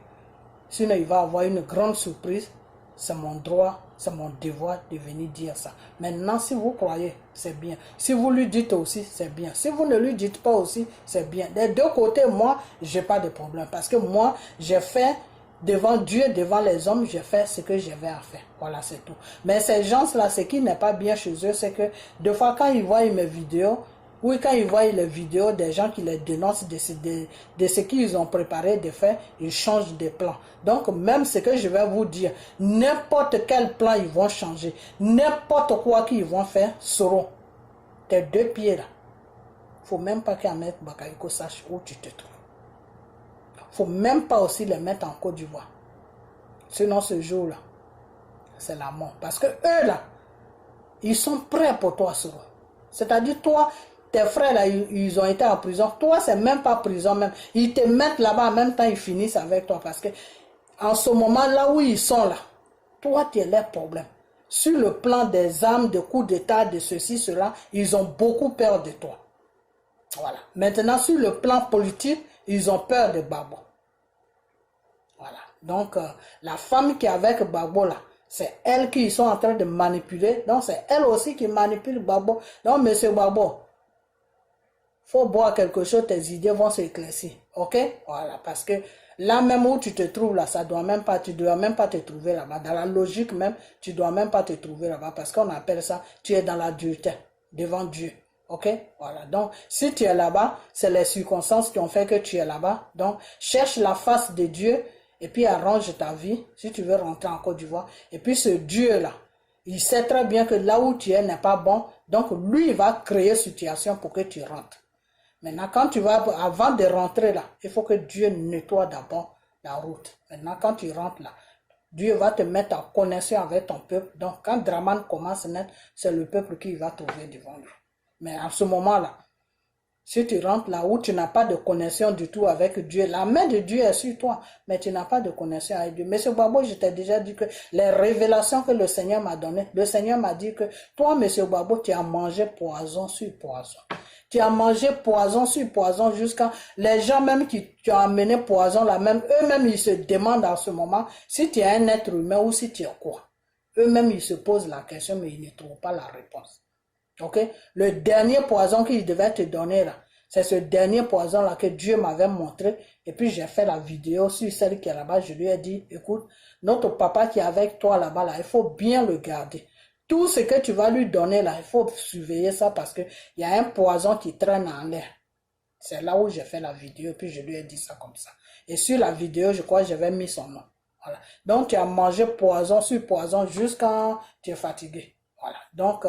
sinon il va avoir une grande surprise. C'est mon droit, c'est mon devoir de venir dire ça. Maintenant, si vous croyez, c'est bien. Si vous lui dites aussi, c'est bien. Si vous ne lui dites pas aussi, c'est bien. Des deux côtés, moi, je n'ai pas de problème. Parce que moi, j'ai fait devant Dieu, devant les hommes, j'ai fait ce que j'avais à faire. Voilà, c'est tout. Mais ces gens-là, ce qui n'est pas bien chez eux, c'est que des fois, quand ils voient mes vidéos, oui, quand ils voient les vidéos des gens qui les dénoncent de ce qu'ils ont préparé de faire, ils changent de plan. Donc, même ce que je vais vous dire, n'importe quel plan ils vont changer, n'importe quoi qu'ils vont faire, seront tes deux pieds là. Il ne faut même pas qu'Ahmed Bakayoko sache où tu te trouves. Il ne faut même pas aussi les mettre en Côte d'Ivoire. Sinon, ce jour-là, c'est la mort. Parce que eux là, ils sont prêts pour toi, Soro. C'est-à-dire, toi, tes frères là, ils ont été en prison. Toi, c'est même pas prison même. Ils te mettent là-bas en même temps, ils finissent avec toi. Parce que en ce moment là où ils sont là, toi, tu es leur problème. Sur le plan des armes, de coups d'état, de ceci, cela, ils ont beaucoup peur de toi. Voilà. Maintenant, sur le plan politique, ils ont peur de Babo. Voilà. Donc, la femme qui est avec Babo là, c'est elle qui sont en train de manipuler. Donc, c'est elle aussi qui manipule Babo. Donc, monsieur Babo, faut boire quelque chose, tes idées vont s'éclaircir. Ok? Voilà. Parce que là même où tu te trouves là, ça doit même pas, tu dois même pas te trouver là-bas. Dans la logique même, tu dois même pas te trouver là-bas. Parce qu'on appelle ça, tu es dans l'adultère, devant Dieu. Ok? Voilà. Donc, si tu es là-bas, c'est les circonstances qui ont fait que tu es là-bas. Donc, cherche la face de Dieu et puis arrange ta vie si tu veux rentrer en Côte d'Ivoire. Et puis ce Dieu-là, il sait très bien que là où tu es n'est pas bon. Donc, lui, il va créer une situation pour que tu rentres. Maintenant, quand tu vas, avant de rentrer là, il faut que Dieu nettoie d'abord la route. Maintenant, quand tu rentres là, Dieu va te mettre en connexion avec ton peuple. Donc, quand Draman commence à naître, c'est le peuple qui va trouver devant lui. Mais à ce moment-là, si tu rentres là où tu n'as pas de connexion du tout avec Dieu, la main de Dieu est sur toi, mais tu n'as pas de connexion avec Dieu. Monsieur Babo, je t'ai déjà dit que les révélations que le Seigneur m'a données, le Seigneur m'a dit que toi, monsieur Babo, tu as mangé poison sur poison. Tu as mangé poison sur poison jusqu'à les gens même qui tu as amené poison là même, eux-mêmes ils se demandent en ce moment si tu es un être humain ou si tu es quoi. Eux-mêmes ils se posent la question mais ils ne trouvent pas la réponse. Ok? Le dernier poison qu'il devait te donner là, c'est ce dernier poison là que Dieu m'avait montré. Et puis j'ai fait la vidéo sur celle qui est là-bas. Je lui ai dit, écoute, notre papa qui est avec toi là-bas là, il faut bien le garder. Tout ce que tu vas lui donner là, il faut surveiller ça parce que il y a un poison qui traîne en l'air. C'est là où j'ai fait la vidéo, puis je lui ai dit ça comme ça. Et sur la vidéo, je crois que j'avais mis son nom. Voilà. Donc tu as mangé poison sur poison jusqu'à tu es fatigué. Voilà. Donc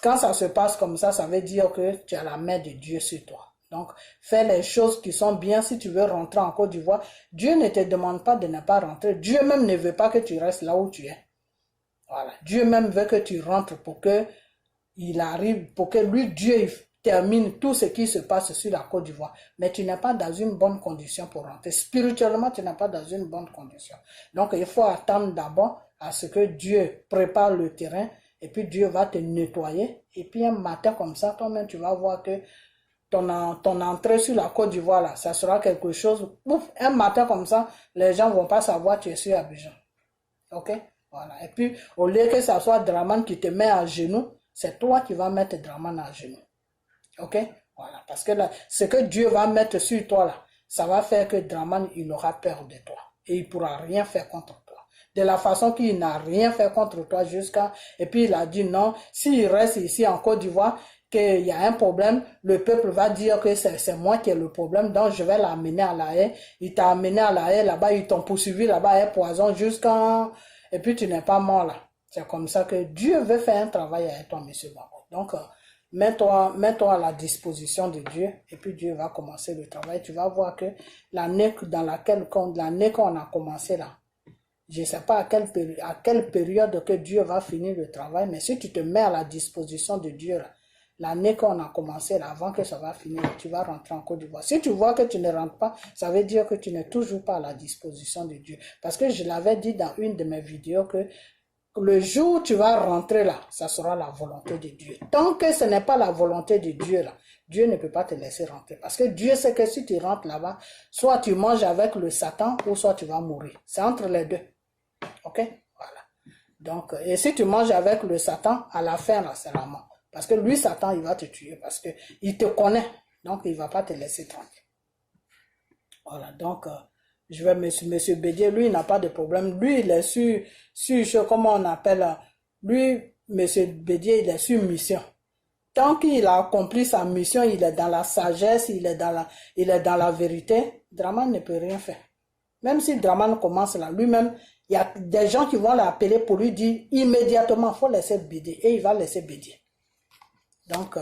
quand ça se passe comme ça veut dire que tu as la main de Dieu sur toi. Donc, fais les choses qui sont bien si tu veux rentrer en Côte d'Ivoire. Dieu ne te demande pas de ne pas rentrer. Dieu même ne veut pas que tu restes là où tu es. Voilà. Dieu même veut que tu rentres pour que il arrive, pour que lui, Dieu, termine tout ce qui se passe sur la Côte d'Ivoire. Mais tu n'es pas dans une bonne condition pour rentrer. Spirituellement, tu n'es pas dans une bonne condition. Donc, il faut attendre d'abord à ce que Dieu prépare le terrain et puis Dieu va te nettoyer. Et puis un matin comme ça, toi-même, tu vas voir que ton entrée sur la Côte d'Ivoire, là, ça sera quelque chose. Ouf, un matin comme ça, les gens ne vont pas savoir que tu es sur Abidjan. Ok? Voilà. Et puis, au lieu que ça soit Draman qui te met à genoux, c'est toi qui vas mettre Draman à genoux. Ok? Voilà. Parce que là, ce que Dieu va mettre sur toi, là, ça va faire que Draman, il aura peur de toi. Et il ne pourra rien faire contre toi. De la façon qu'il n'a rien fait contre toi jusqu'à... Et puis, il a dit non, s'il reste ici en Côte d'Ivoire, qu'il y a un problème, le peuple va dire que c'est moi qui ai le problème, donc je vais l'amener à la haie. Il t'a amené à la haie, là-bas, ils t'ont poursuivi, là-bas, un poison jusqu'à... Et puis tu n'es pas mort là. C'est comme ça que Dieu veut faire un travail avec toi, monsieur Babo. Donc, mets-toi à la disposition de Dieu, et puis Dieu va commencer le travail. Tu vas voir que l'année qu'on a commencé là, je ne sais pas à quelle période que Dieu va finir le travail, mais si tu te mets à la disposition de Dieu là, l'année qu'on a commencé là, avant que ça va finir, tu vas rentrer en Côte d'Ivoire. Si tu vois que tu ne rentres pas, ça veut dire que tu n'es toujours pas à la disposition de Dieu. Parce que je l'avais dit dans une de mes vidéos que le jour où tu vas rentrer là, ça sera la volonté de Dieu. Tant que ce n'est pas la volonté de Dieu là, Dieu ne peut pas te laisser rentrer. Parce que Dieu sait que si tu rentres là-bas, soit tu manges avec le Satan ou soit tu vas mourir. C'est entre les deux. Ok? Voilà. Donc, et si tu manges avec le Satan, à la fin là, c'est la mort. Parce que lui, Satan, il va te tuer parce qu'il te connaît. Donc, il ne va pas te laisser tranquille. Voilà, donc, je vais, monsieur Bédier, lui, il n'a pas de problème. Lui, il est sur, comment on appelle, lui, monsieur Bédier, il est sur mission. Tant qu'il a accompli sa mission, il est dans la sagesse, il est dans la vérité, Draman ne peut rien faire. Même si Draman commence là, lui-même, il y a des gens qui vont l'appeler pour lui dire immédiatement, il faut laisser Bédier. Et il va laisser Bédier. Donc,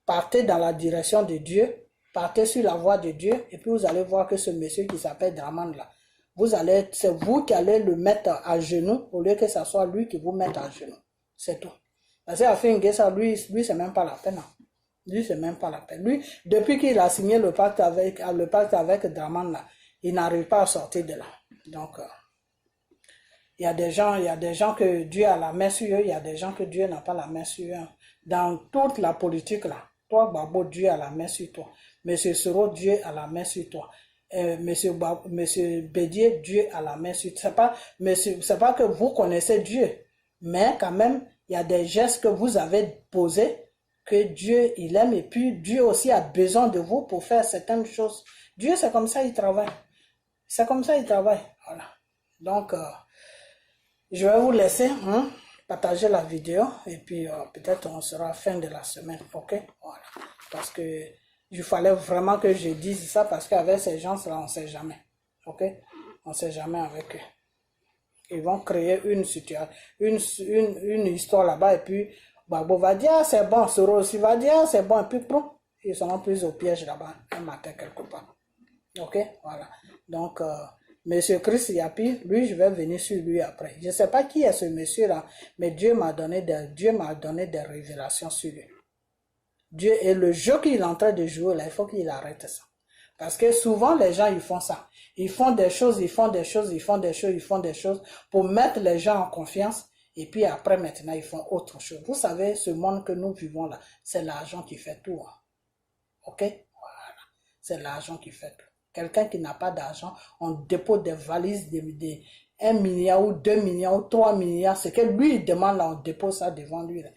partez dans la direction de Dieu, partez sur la voie de Dieu, et puis vous allez voir que ce monsieur qui s'appelle Draman là, c'est vous qui allez le mettre à genoux, au lieu que ce soit lui qui vous mette à genoux. C'est tout. Parce qu'à Fingesa, lui, c'est même pas la peine. Lui, c'est même pas la peine. Lui, depuis qu'il a signé le pacte avec Draman là, il n'arrive pas à sortir de là. Donc, il y a des gens que Dieu a la main sur eux, il y a des gens que Dieu n'a pas la main sur eux. Dans toute la politique là, toi, Babo, Dieu a la main sur toi. Monsieur Soro, Dieu a la main sur toi. Monsieur Bédier, Dieu a la main sur toi. C'est pas que vous connaissez Dieu, mais quand même, il y a des gestes que vous avez posés que Dieu, il aime, et puis Dieu aussi a besoin de vous pour faire certaines choses. Dieu, c'est comme ça, il travaille. C'est comme ça, il travaille. Voilà. Donc, je vais vous laisser partager la vidéo et puis peut-être on sera à la fin de la semaine, ok? Voilà. Parce que il fallait vraiment que je dise ça parce qu'avec ces gens-là, on ne sait jamais, ok? On ne sait jamais avec eux. Ils vont créer une situation, une histoire là-bas et puis Babo va dire c'est bon, Soro aussi va dire c'est bon et puis ils seront plus au piège là-bas un matin quelque part, ok? Voilà. Donc Monsieur Chris Yapi, lui, je vais venir sur lui après. Je ne sais pas qui est ce monsieur-là, mais Dieu m'a donné des révélations sur lui. Dieu, et le jeu qu'il est en train de jouer là, il faut qu'il arrête ça. Parce que souvent, les gens, ils font ça. Ils font des choses pour mettre les gens en confiance. Et puis après, maintenant, ils font autre chose. Vous savez, ce monde que nous vivons là, c'est l'argent qui fait tout. Hein. Ok? Voilà. C'est l'argent qui fait tout. Quelqu'un qui n'a pas d'argent, on dépose des valises de 1 milliard ou 2 milliards ou 3 milliards. C'est que lui, il demande là, on dépose ça devant lui. Là.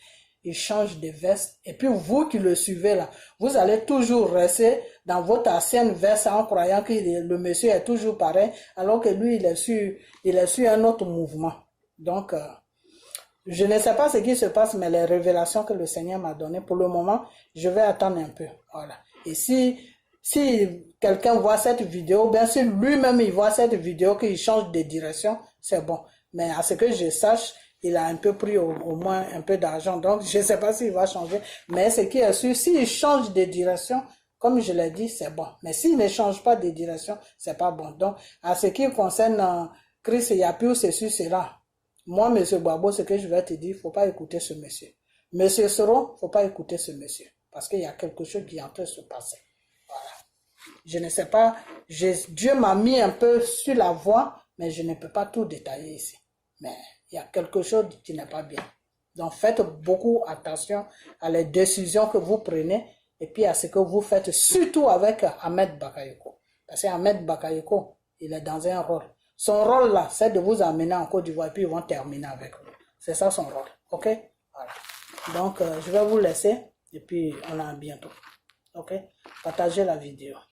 Il change de veste. Et puis vous qui le suivez là, vous allez toujours rester dans votre ancienne veste en croyant que le monsieur est toujours pareil, alors que lui, il est sur un autre mouvement. Donc, je ne sais pas ce qui se passe, mais les révélations que le Seigneur m'a données, pour le moment, je vais attendre un peu. Voilà. Et si quelqu'un voit cette vidéo, bien sûr, lui-même, il voit cette vidéo, qu'il change de direction, c'est bon. Mais à ce que je sache, il a un peu pris au moins un peu d'argent. Donc, je ne sais pas s'il va changer. Mais ce qui est sûr, s'il change de direction, comme je l'ai dit, c'est bon. Mais s'il ne change pas de direction, c'est pas bon. Donc, à ce qui concerne Chris Yapiou, c'est sûr, c'est là. Moi, monsieur Babo, ce que je vais te dire, il ne faut pas écouter ce monsieur. Monsieur Soro, il ne faut pas écouter ce monsieur. parce qu'il y a quelque chose qui est en train de se passer. Voilà. Je ne sais pas, Dieu m'a mis un peu sur la voie, mais je ne peux pas tout détailler ici. Mais il y a quelque chose qui n'est pas bien. Donc faites beaucoup attention à les décisions que vous prenez et puis à ce que vous faites, surtout avec Ahmed Bakayoko. Parce qu'Ahmed Bakayoko, il est dans un rôle. Son rôle là, c'est de vous amener en Côte d'Ivoire et puis ils vont terminer avec vous. C'est ça son rôle. Ok? Voilà. Donc je vais vous laisser et puis on a bientôt. Ok? Partagez la vidéo.